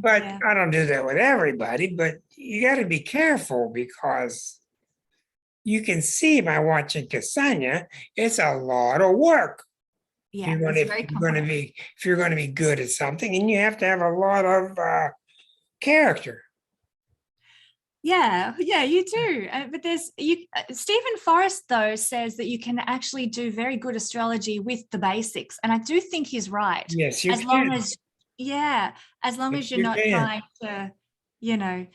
But I don't do that with everybody, but you got to be careful because you can see by watching Kesenya, it's a lot of work. Yeah, if you're going to be good at something, and you have to have a lot of character. Yeah, you do. But Stephen Forrest, though, says that you can actually do very good astrology with the basics. And I do think he's right. Yes, you as can. As long as you're not trying to, do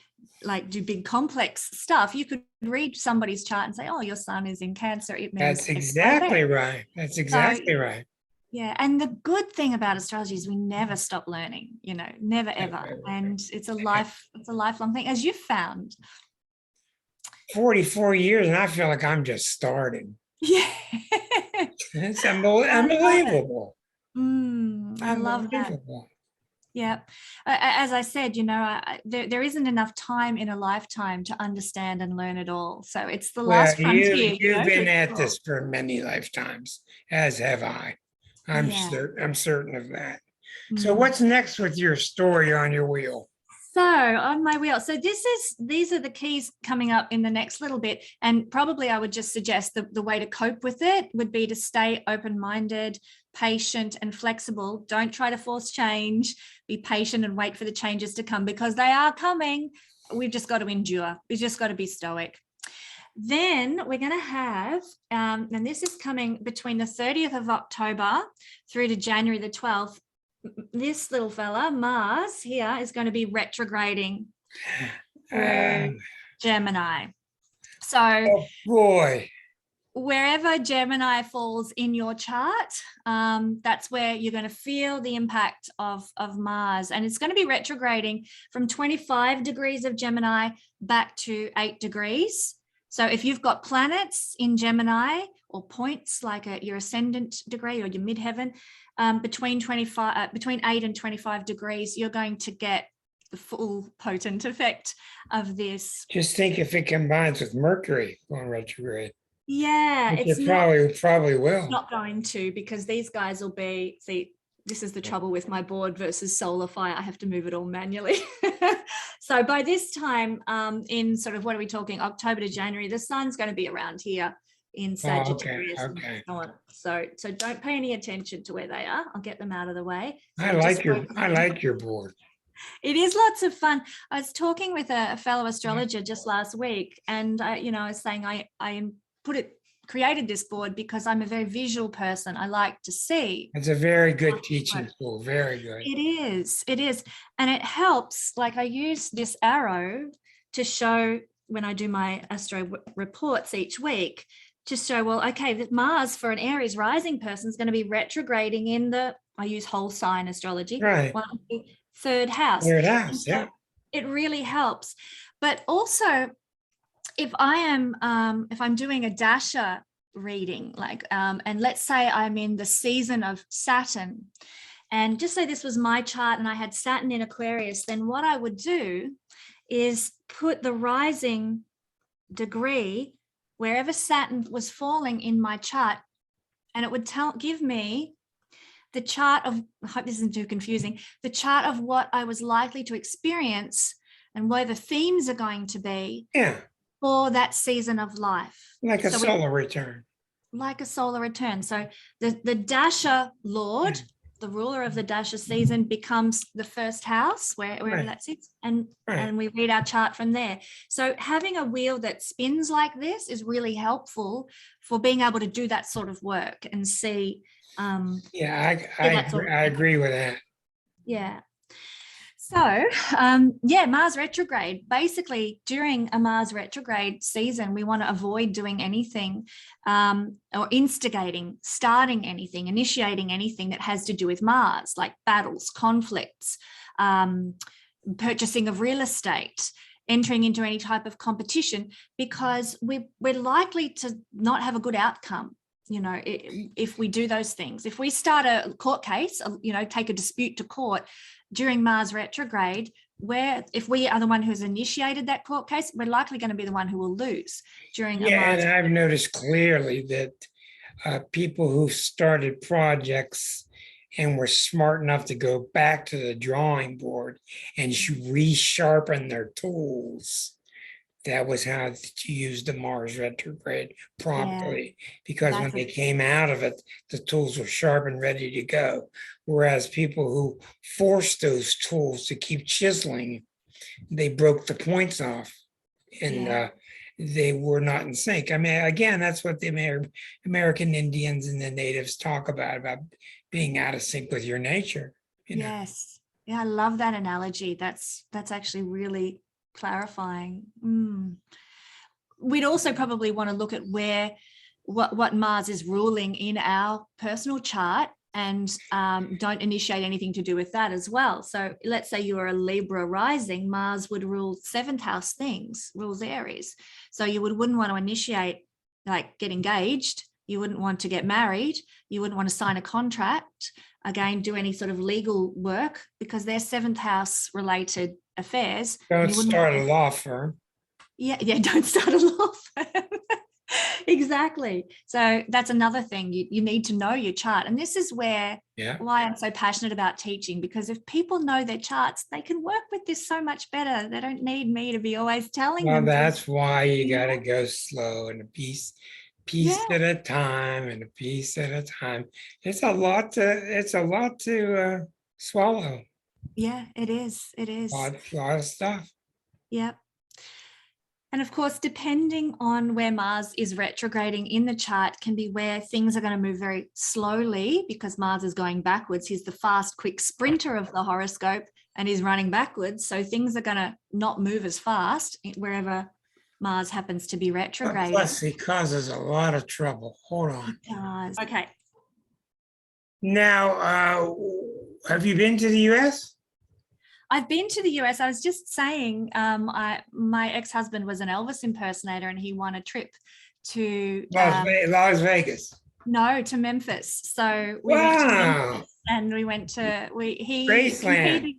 big complex stuff. You could read somebody's chart and say, oh, your sun is in Cancer. It means That's exactly right. That's exactly right. Yeah. And the good thing about astrology is we never stop learning, never, ever. And it's a lifelong thing, as you've found. 44 years, and I feel like I'm just starting. Yeah. It's unbelievable. I love that. Yeah. As I said, there isn't enough time in a lifetime to understand and learn it all. So it's the last frontier. You've been at this for many lifetimes, as have I. I'm certain of that. So what's next with your story on your wheel? So on my wheel, these are the keys coming up in the next little bit. And probably I would just suggest the way to cope with it would be to stay open-minded, patient and flexible. Don't try to force change. Be patient and wait for the changes to come because they are coming. We've just got to endure. We've just got to be stoic. Then we're going to have, and this is coming between the 30th of October through to January the 12th. This little fella, Mars here, is going to be retrograding through Gemini. So, oh boy, wherever Gemini falls in your chart, that's where you're going to feel the impact of Mars. And it's going to be retrograding from 25 degrees of Gemini back to 8 degrees. So if you've got planets in Gemini or points like your ascendant degree or your midheaven, between 8 and 25 degrees, you're going to get the full potent effect of this. just think if it combines with Mercury going retrograde. Yeah, It probably will. Not going to, because these guys will be, see, this is the trouble with my board versus solar fire. I have to move it all manually. So by this time, in sort of, what are we talking, October to January, the sun's going to be around here in Sagittarius. Okay. And so on. So don't pay any attention to where they are. I'll get them out of the way. So I like your board. It is lots of fun. I was talking with a fellow astrologer just last week, and I was saying I created this board because I'm a very visual person. I like to see. It's a very good teaching tool. Very good. It is. And it helps. Like, I use this arrow to show when I do my astro reports each week to show, well, okay, that Mars for an Aries rising person is going to be retrograding in I use whole sign astrology. Right. Third house. Third house, yeah. It really helps. But also, if I'm doing a dasha reading, like, and let's say I'm in the season of Saturn, and just say this was my chart and I had Saturn in Aquarius, then what I would do is put the rising degree wherever Saturn was falling in my chart, and it would give me the chart of, I hope this isn't too confusing, the chart of what I was likely to experience and where the themes are going to be. Yeah. For that season of life. Like a solar return. Like a solar return. So the Dasha Lord, the ruler of the Dasha season, becomes the first house, wherever that sits, and we read our chart from there. So having a wheel that spins like this is really helpful for being able to do that sort of work and see. I agree with that. Yeah. So, Mars retrograde. Basically, during a Mars retrograde season, we want to avoid doing anything or instigating, starting anything, initiating anything that has to do with Mars, like battles, conflicts, purchasing of real estate, entering into any type of competition, because we're likely to not have a good outcome. If we do those things, if we start a court case, take a dispute to court during Mars retrograde, if we are the one who's initiated that court case, we're likely going to be the one who will lose during a Mars. And I've noticed clearly that people who started projects and were smart enough to go back to the drawing board and resharpen their tools, that was how to use the Mars retrograde promptly, because when they came out of it, the tools were sharp and ready to go. Whereas people who forced those tools to keep chiseling, they broke the points off, and they were not in sync. I mean, again, that's what the American Indians and the natives talk about being out of sync with your nature. Yes. Yeah, I love that analogy. That's actually really clarifying. We'd also probably want to look at what Mars is ruling in our personal chart, and don't initiate anything to do with that as well. So let's say you are a Libra rising, Mars would rule 7th house things, rules Aries. So you wouldn't want to initiate, like, get engaged. You wouldn't want to get married. You wouldn't want to sign a contract. Again, do any sort of legal work, because they're 7th house related affairs. Don't start a law firm. Yeah, don't start a law firm. Exactly. So that's another thing. You need to know your chart. And this is why I'm so passionate about teaching, because if people know their charts, they can work with this so much better. They don't need me to be always telling them. Well, that's why you got to go slow and a piece at a time, and a piece at a time. It's a lot to swallow. Yeah, it is. A lot of stuff. Yep. And of course, depending on where Mars is retrograding in the chart can be where things are going to move very slowly because Mars is going backwards. He's the fast, quick sprinter of the horoscope and he's running backwards. So things are going to not move as fast wherever Mars happens to be retrograding. Plus, he causes a lot of trouble. Hold on. It does. Okay. Now, have you been to the US? I've been to the US. I was just saying, my ex-husband was an Elvis impersonator and he won a trip to Las Vegas. No, to Memphis. So we went to Memphis and we went to Graceland.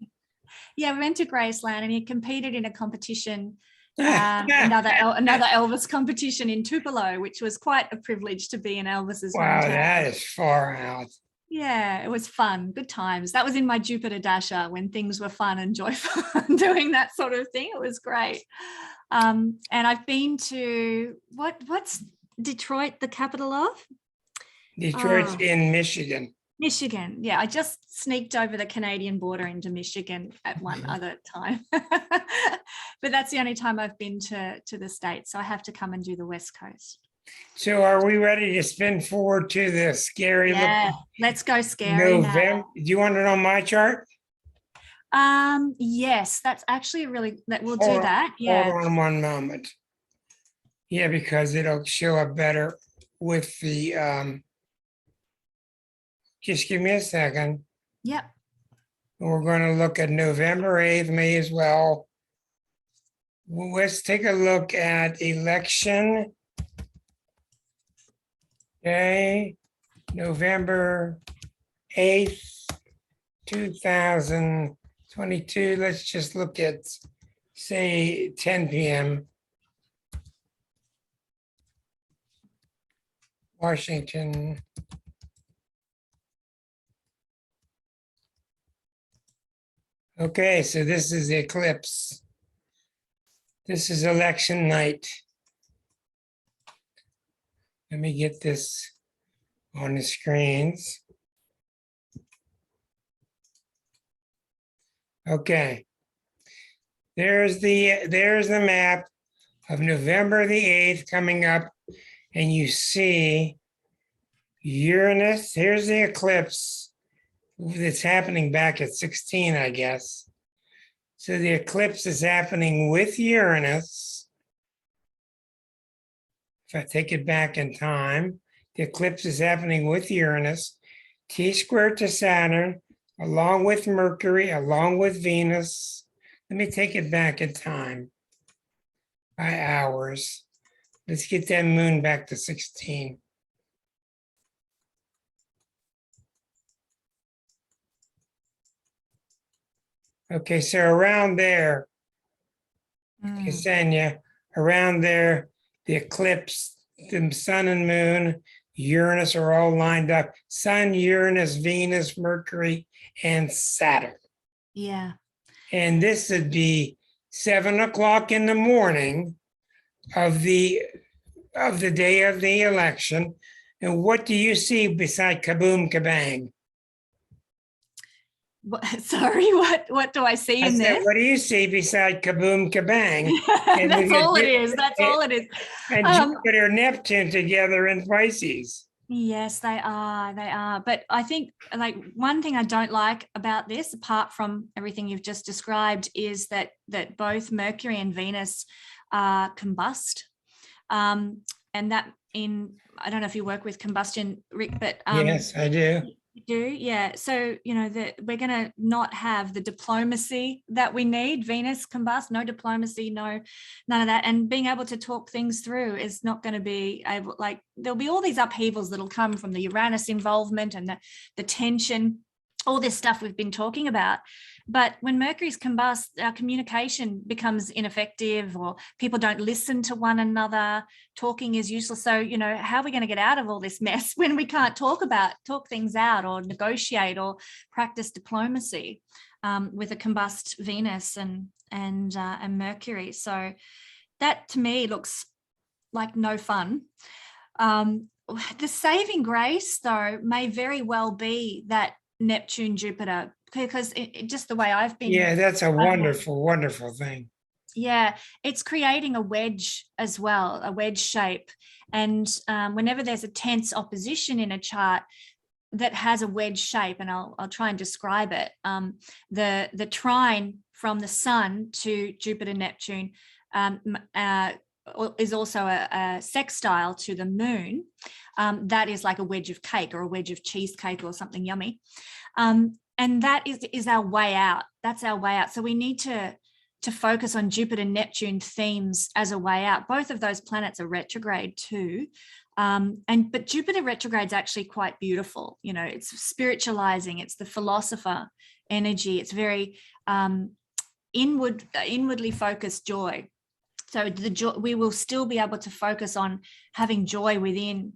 Yeah, we went to Graceland and he competed in a competition, another Elvis competition in Tupelo, which was quite a privilege to be in Elvis's Wow, hometown. that is far out. Yeah, it was fun. Good times. That was in my Jupiter Dasher when things were fun and joyful doing that sort of thing. It was great. And I've been to what's Detroit the capital of? Detroit's in Michigan. Michigan. Yeah, I just sneaked over the Canadian border into Michigan at one other time. But that's the only time I've been to the States. So I have to come and do the West Coast. So are we ready to spin forward to the scary let's go scary November? now. Do you want it on my chart? Yes, that's actually we'll do that. Yeah. Hold on one moment. Yeah, because it'll show up better with the just give me a second. Yep. We're going to look at November 8th, May as well. Let's take a look at election. Okay, November 8th, 2022. Let's just look at, say, 10 p.m. Washington. Okay, so this is the eclipse. This is election night. Let me get this on the screens. Okay. There's the map of November the 8th coming up, and you see Uranus. Here's the eclipse that's happening back at 16, I guess. So the eclipse is happening with Uranus. If I take it back in time, the eclipse is happening with Uranus, T-squared to Saturn, along with Mercury, along with Venus. Let me take it back in time by hours. Let's get that moon back to 16. Okay, so around there, Kesenya, around there, the eclipse, the sun and moon, Uranus are all lined up. Sun, Uranus, Venus, Mercury, and Saturn. Yeah. And this would be 7 o'clock in the morning of the day of the election. And what do you see beside kaboom kabang? Sorry, what do I see in this? What do you see beside kaboom kabang? That's all it is. That's all it is. And Jupiter, Neptune together in Pisces. Yes, they are. They are. But I think like one thing I don't like about this, apart from everything you've just described, is that both Mercury and Venus combust. And that I don't know if you work with combustion, Rick, but yes, I do. You do, yeah. So we're going to not have the diplomacy that we need. Venus combust, no diplomacy, none of that. And being able to talk things through is not going to be able. Like there'll be all these upheavals that'll come from the Uranus involvement and the tension, all this stuff we've been talking about. But when Mercury's combust, our communication becomes ineffective, or people don't listen to one another. Talking is useless. So, how are we going to get out of all this mess when we can't talk things out or negotiate or practice diplomacy with a combust Venus and Mercury? So that to me looks like no fun. The saving grace, though, may very well be that Neptune, Jupiter, because it just the way I've been. Yeah, that's a wonderful, wonderful thing. Yeah, it's creating a wedge as well, a wedge shape. And whenever there's a tense opposition in a chart that has a wedge shape, and I'll try and describe it, the trine from the sun to Jupiter, Neptune is also a sextile to the moon. That is like a wedge of cake or a wedge of cheesecake or something yummy. And that is our way out. That's our way out. So we need to focus on Jupiter, Neptune themes as a way out. Both of those planets are retrograde too. But Jupiter retrograde is actually quite beautiful. You know, it's spiritualizing. It's the philosopher energy. It's very inwardly focused joy. So we will still be able to focus on having joy within,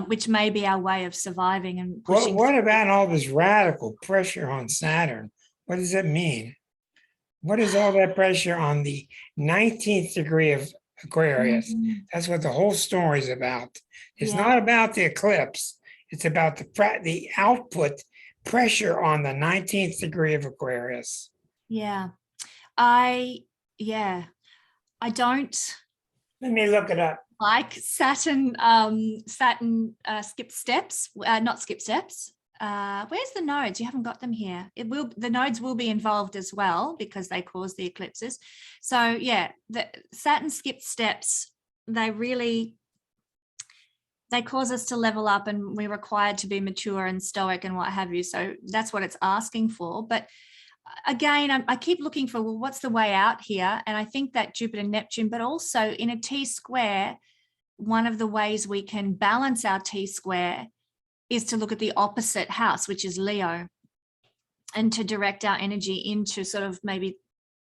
which may be our way of surviving and pushing. What about all this radical pressure on Saturn? What does that mean? What is all that pressure on the 19th degree of Aquarius? That's what the whole story is about. It's not about the eclipse. It's about the output pressure on the 19th degree of Aquarius. Yeah. I don't. Let me look it up. Like Saturn skip steps, not skip steps. Where's the nodes? You haven't got them here. The nodes will be involved as well because they cause the eclipses. So yeah, the Saturn skipped steps, they cause us to level up, and we're required to be mature and stoic and what have you. So that's what it's asking for. But again, I keep looking for, well, what's the way out here? And I think that Jupiter, Neptune, but also in a T square, one of the ways we can balance our T square is to look at the opposite house, which is Leo, and to direct our energy into sort of maybe,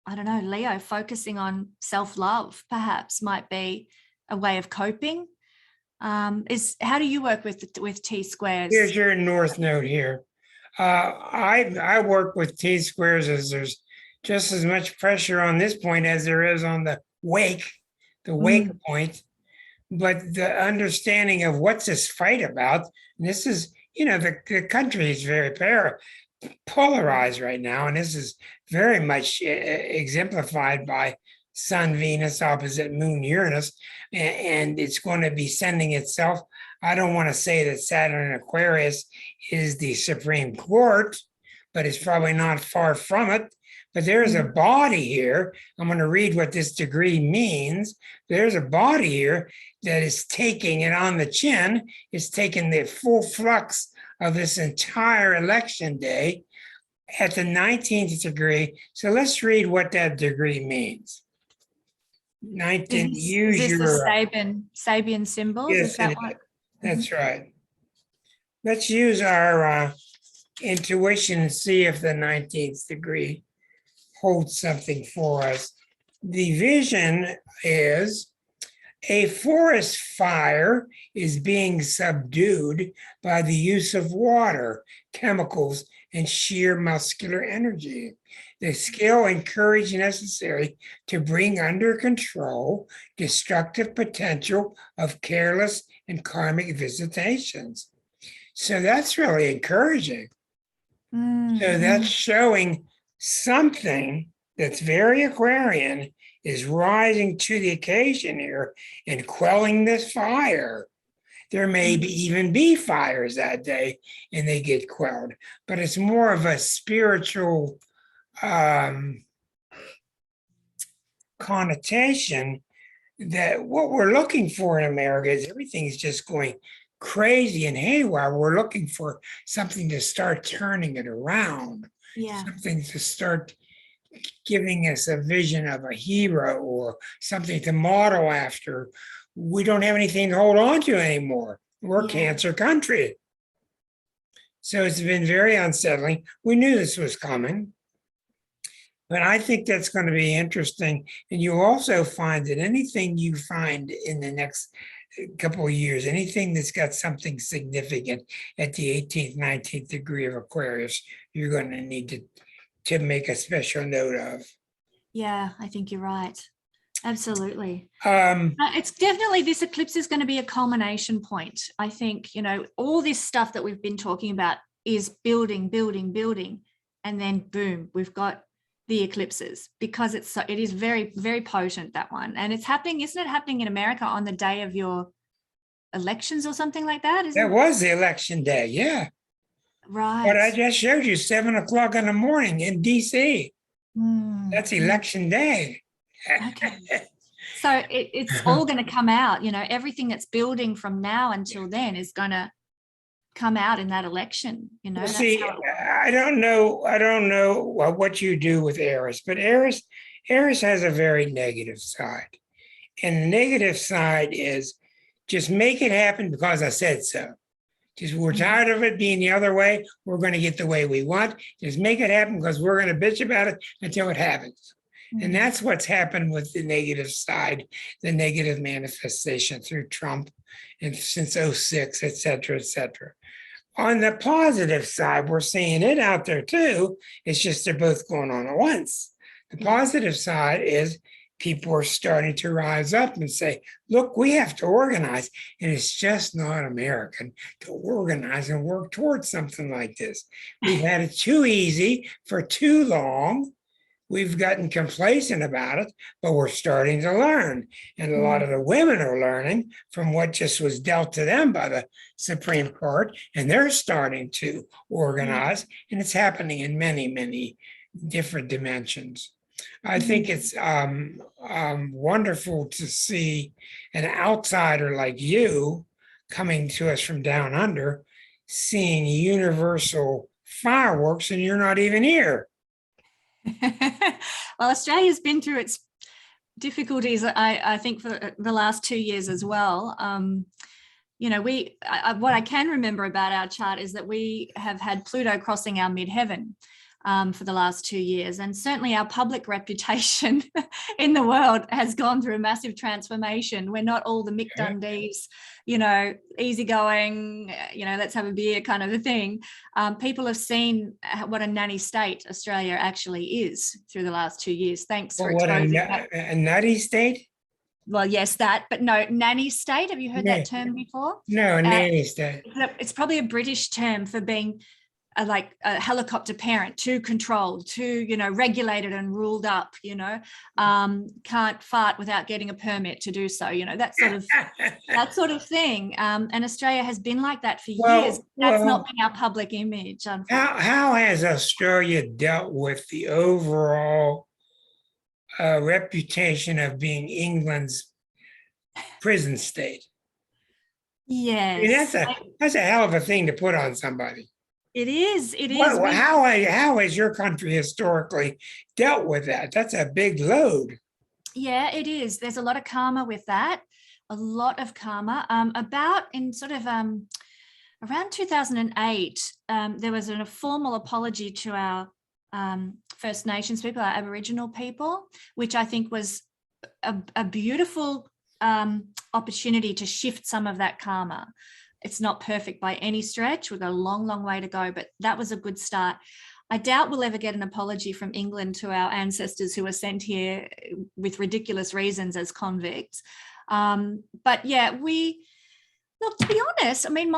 I don't know, Leo, focusing on self-love perhaps might be a way of coping. How do you work with T squares? Here's your north node here. I work with T squares as there's just as much pressure on this point as there is on the wake point. But the understanding of what's this fight about, and this is, the country is very polarized right now, and this is very much exemplified by Sun, Venus opposite Moon, Uranus, and it's going to be sending itself. I don't want to say that Saturn in Aquarius is the Supreme Court, but it's probably not far from it. But there's a body here. I'm going to read what this degree means. There's a body here that is taking it on the chin. It's taking the full flux of this entire election day at the 19th degree. So let's read what that degree means. 19. Is this the Sabian symbols? Yes, is that what? That's right. Let's use our intuition and see if the 19th degree holds something for us. The vision is a forest fire is being subdued by the use of water, chemicals, and sheer muscular energy. The skill and courage necessary to bring under control destructive potential of careless and karmic visitations. So that's really encouraging. So that's showing something that's very Aquarian is rising to the occasion here and quelling this fire. There may even be fires that day and they get quelled, but it's more of a spiritual connotation that what we're looking for in America is everything's just going crazy and haywire. We're looking for something to start turning it around. Something to start giving us a vision of a hero or something to model after. We don't have anything to hold on to anymore. We're cancer country. So it's been very unsettling. We knew this was coming. But I think that's going to be interesting. And you'll also find that anything you find in the next couple of years, anything that's got something significant at the 18th, 19th degree of Aquarius, you're going to need to make a special note of. Yeah, I think you're right. Absolutely. It's definitely, this eclipse is going to be a culmination point. I think, all this stuff that we've been talking about is building. And then boom, we've got the eclipses, because it is very, very potent, that one. And it's happening, isn't it happening in America on the day of your elections or something like that? That was the election day, yeah. Right. But I just showed you 7 o'clock in the morning in DC. That's Mm. election day. Okay. So it's all going to come out, everything that's building from now until then is going to come out in that election, Well, see, I don't know what you do with Eris, but Eris has a very negative side. And the negative side is just make it happen because I said so. Just we're tired of it being the other way. We're going to get the way we want. Just make it happen because we're going to bitch about it until it happens. And that's what's happened with the negative side, the negative manifestation through Trump and since 06, et cetera, et cetera. On the positive side, we're seeing it out there too. It's just they're both going on at once. The positive side is people are starting to rise up and say, look, we have to organize. And it's just not American to organize and work towards something like this. We've had it too easy for too long. We've gotten complacent about it, but we're starting to learn. And a lot of the women are learning from what just was dealt to them by the Supreme Court, and they're starting to organize, and it's happening in many, many different dimensions. I think it's wonderful to see an outsider like you coming to us from down under, seeing universal fireworks, and you're not even here. Well, Australia's been through its difficulties, I think, for the last 2 years as well. What I can remember about our chart is that we have had Pluto crossing our midheaven for the last 2 years. And certainly our public reputation in the world has gone through a massive transformation. We're not all the Mick Dundees, easygoing, let's have a beer kind of a thing. People have seen what a nanny state Australia actually is through the last 2 years. Thanks for exposing that. A nutty state? Well, yes, that, but no, nanny state. Have you heard that term before? No, nanny state. It's probably a British term for being like a helicopter parent, too controlled, too, regulated and ruled up, can't fart without getting a permit to do so, that sort of thing. And Australia has been like that for years. That's not been our public image. How has Australia dealt with the overall reputation of being England's prison state? Yes. I mean, that's a hell of a thing to put on somebody. It is. How has your country historically dealt with that? That's a big load. Yeah, it is. There's a lot of karma with that. A lot of karma. Around 2008, there was a formal apology to our First Nations people, our Aboriginal people, which I think was a beautiful opportunity to shift some of that karma. It's not perfect by any stretch. We've got a long, long way to go, but that was a good start. I doubt we'll ever get an apology from England to our ancestors who were sent here with ridiculous reasons as convicts. But yeah, look, to be honest, I mean,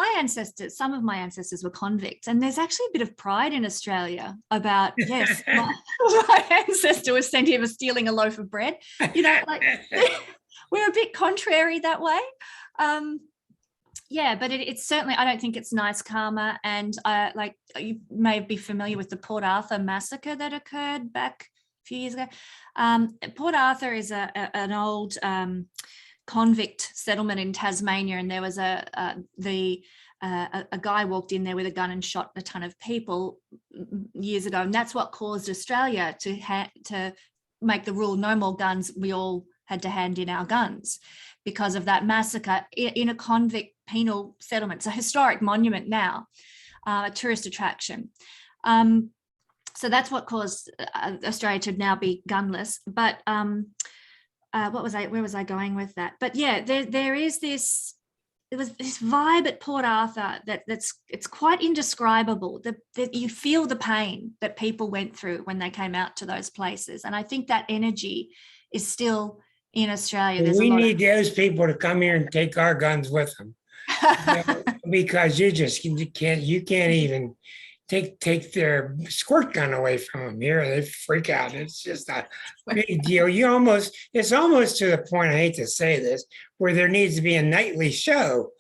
some of my ancestors were convicts, and there's actually a bit of pride in Australia about, yes, my ancestor was sent here for stealing a loaf of bread. We're a bit contrary that way. Yeah, but it's certainly, I don't think it's nice karma. And you may be familiar with the Port Arthur massacre that occurred back a few years ago. Port Arthur is an old convict settlement in Tasmania, and there was a guy walked in there with a gun and shot a ton of people years ago, and that's what caused Australia to make the rule: no more guns. We all had to hand in our guns because of that massacre in a convict penal settlement. It's a historic monument now, a tourist attraction. So that's what caused Australia to now be gunless. But where was I going with that? But yeah, there was this vibe at Port Arthur it's quite indescribable. That you feel the pain that people went through when they came out to those places. And I think that energy is still in Australia. We need those people to come here and take our guns with them. Because you can't even take their squirt gun away from them here. They freak out. It's just a big deal. It's almost to the point, I hate to say this, where there needs to be a nightly show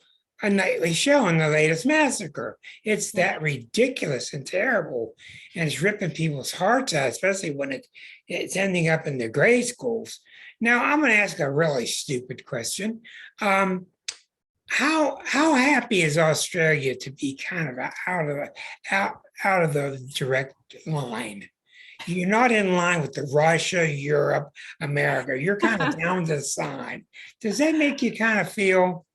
on the latest massacre. It's that ridiculous and terrible. And it's ripping people's hearts out, especially when it's ending up in the grade schools. Now, I'm going to ask a really stupid question. How happy is Australia to be kind of out of the direct line? You're not in line with the Russia, Europe, America. You're kind of down to the side. Does that make you kind of feel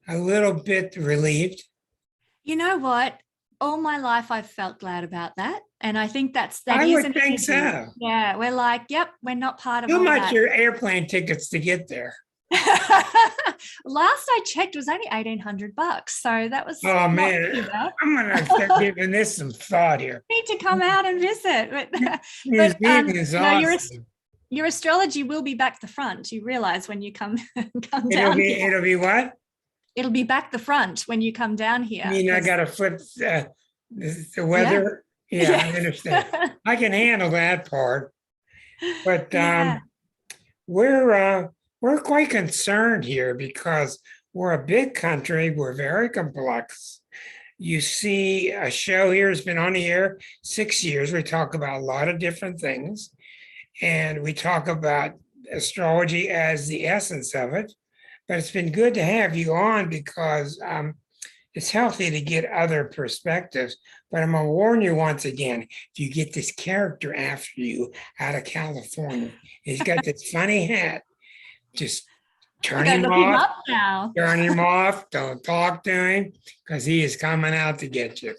a little bit relieved? You know what? All my life I've felt glad about that. And I think that I is would an think issue. so. Yeah, we're like, yep, we're not part of How all much that. your airplane tickets to get there? Last I checked was only $1,800. So that was Oh not man, too bad. I'm gonna start giving this some thought here. Need to come out and visit. New Zealand is no, awesome. your astrology will be back the front. You realize when you come down here. It'll be what? It'll be back the front when you come down here. I mean, I got to flip the weather. Yeah, I understand. I can handle that part, but Yeah. we're quite concerned here because we're a big country. We're very complex. You see, a show here has been on the air 6 years. We talk about a lot of different things, and we talk about astrology as the essence of it. But it's been good to have you on because it's healthy to get other perspectives. But I'm going to warn you once again, if you get this character after you out of California, he's got this funny hat, just turn him off. Turn him off. Don't talk to him because he is coming out to get you.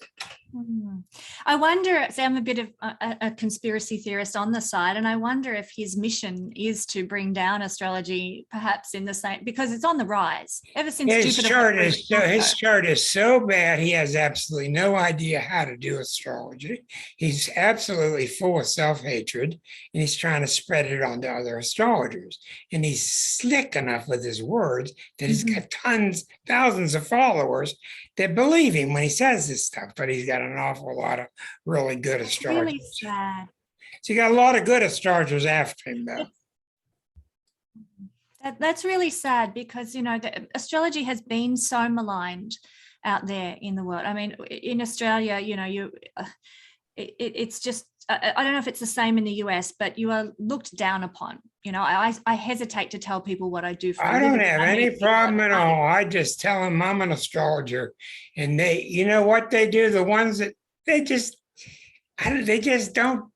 I wonder, see, I'm a bit of a conspiracy theorist on the side, and I wonder if his mission is to bring down astrology perhaps in the same, because it's on the rise ever since His Jupiter. chart is so bad, he has absolutely no idea how to do astrology. He's absolutely full of self-hatred, and he's trying to spread it on to other astrologers. And he's slick enough with his words that he's got thousands of followers that believe him when he says this stuff, but he's got an awful lot of really good astrologers. Really sad. So you got a lot of good astrologers after him, though. That's really sad because, you know, astrology has been so maligned out there in the world. I mean, in Australia, you know, it's just, I don't know if it's the same in the US, but you are looked down upon. You know, I hesitate to tell people what I do for a living. I don't have any problem at all. I just tell them I'm an astrologer, and they, you know what they do? The ones that they just don't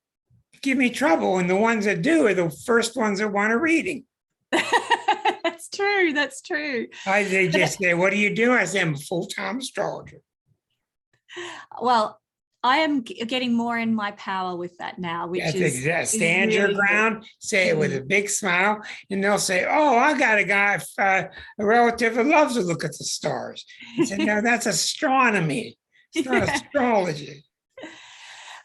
give me trouble, and the ones that do are the first ones that want a reading. That's true. That's true. They just say, "What do you do?" I say, "I'm a full-time astrologer." Well, I am getting more in my power with that now, which That's is exactly. Stand your ground, say it with a big smile, and they'll say, "Oh, I got a guy, a relative who loves to look at the stars." I said, "No, that's astronomy. It's not astrology."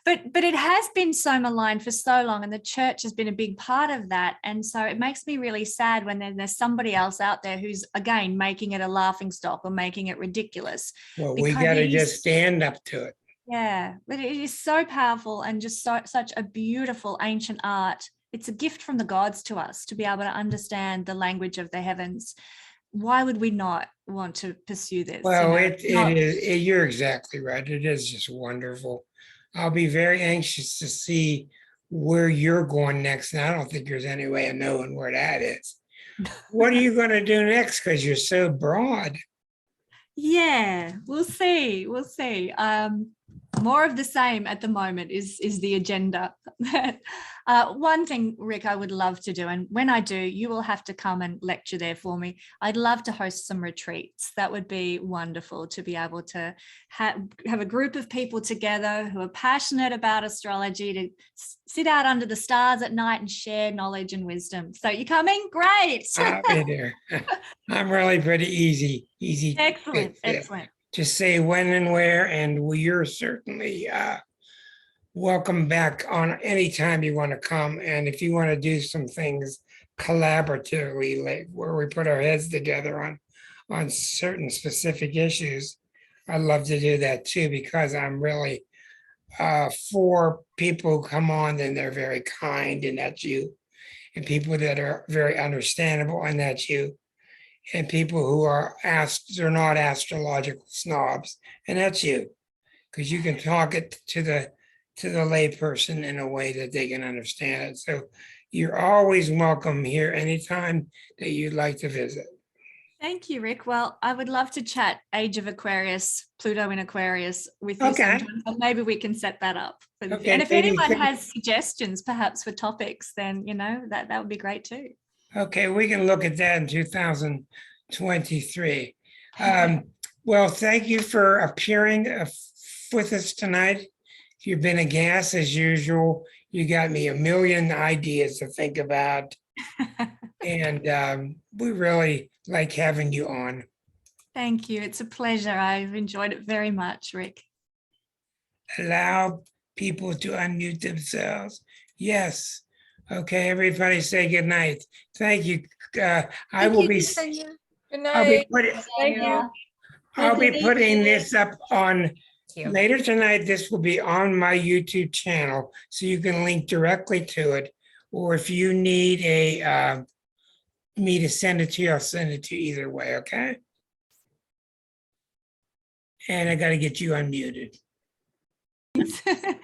But it has been so maligned for so long, and the church has been a big part of that. And so it makes me really sad when there's somebody else out there who's, again, making it a laughing stock or making it ridiculous. Well, we got to just stand up to it. Yeah, but it is so powerful and just such a beautiful ancient art. It's a gift from the gods to us to be able to understand the language of the heavens. Why would we not want to pursue this? Well, it is. You're exactly right. It is just wonderful. I'll be very anxious to see where you're going next. And I don't think there's any way of knowing where that is. What are you going to do next? Because you're so broad. Yeah, we'll see. We'll see. More of the same at the moment is the agenda. One thing, Rick, I would love to do, and when I do, you will have to come and lecture there for me. I'd love to host some retreats. That would be wonderful to be able to have a group of people together who are passionate about astrology, to sit out under the stars at night and share knowledge and wisdom. So you coming? Great. I'll be there. I'm really pretty easy. Excellent. Excellent. Just say when and where, and you're certainly welcome back on any time you want to come. And if you want to do some things collaboratively, like where we put our heads together on certain specific issues, I'd love to do that too, because I'm really for people who come on, then they're very kind, and that's you. And people that are very understandable, and that's you. And people who are they're not astrological snobs, and that's you. Because you can talk it to the layperson in a way that they can understand it. So you're always welcome here anytime that you'd like to visit. Thank you, Rick. Well, I would love to chat Age of Aquarius, Pluto in Aquarius with you Okay. sometime. So maybe we can set that up. Okay, And if maybe anyone can- has suggestions, perhaps for topics, then that would be great too. Okay, we can look at that in 2023. Well, thank you for appearing with us tonight. You've been a gas as usual. You got me a million ideas to think about. And we really like having you on. Thank you. It's a pleasure. I've enjoyed it very much, Rick. Allow people to unmute themselves. Yes. Okay, everybody say good night. Thank you. I will be. Kesenya. Good I'll be night. putting. Thank you. I'll be Thank putting you. this up on you. later tonight. This will be on my YouTube channel, so you can link directly to it. Or if you need me to send it to you, I'll send it to you either way. Okay. And I got to get you unmuted.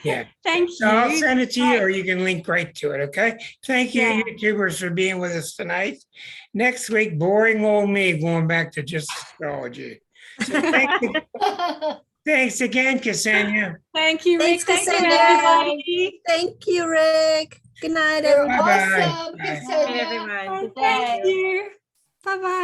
Yeah. Thank you. So I'll send it to you, or you can link right to it. Okay. Thank you, Yeah. YouTubers, for being with us tonight. Next week, boring old me going back to just astrology. So thanks again, Kesenya. Thank you, Rick. Thanks, Thank you, Kesenya. everybody. Thank you, Rick. Good night, You're everyone. Bye-bye. awesome, Bye. Kesenya. Everyone. Good Thank day. you. Bye-bye.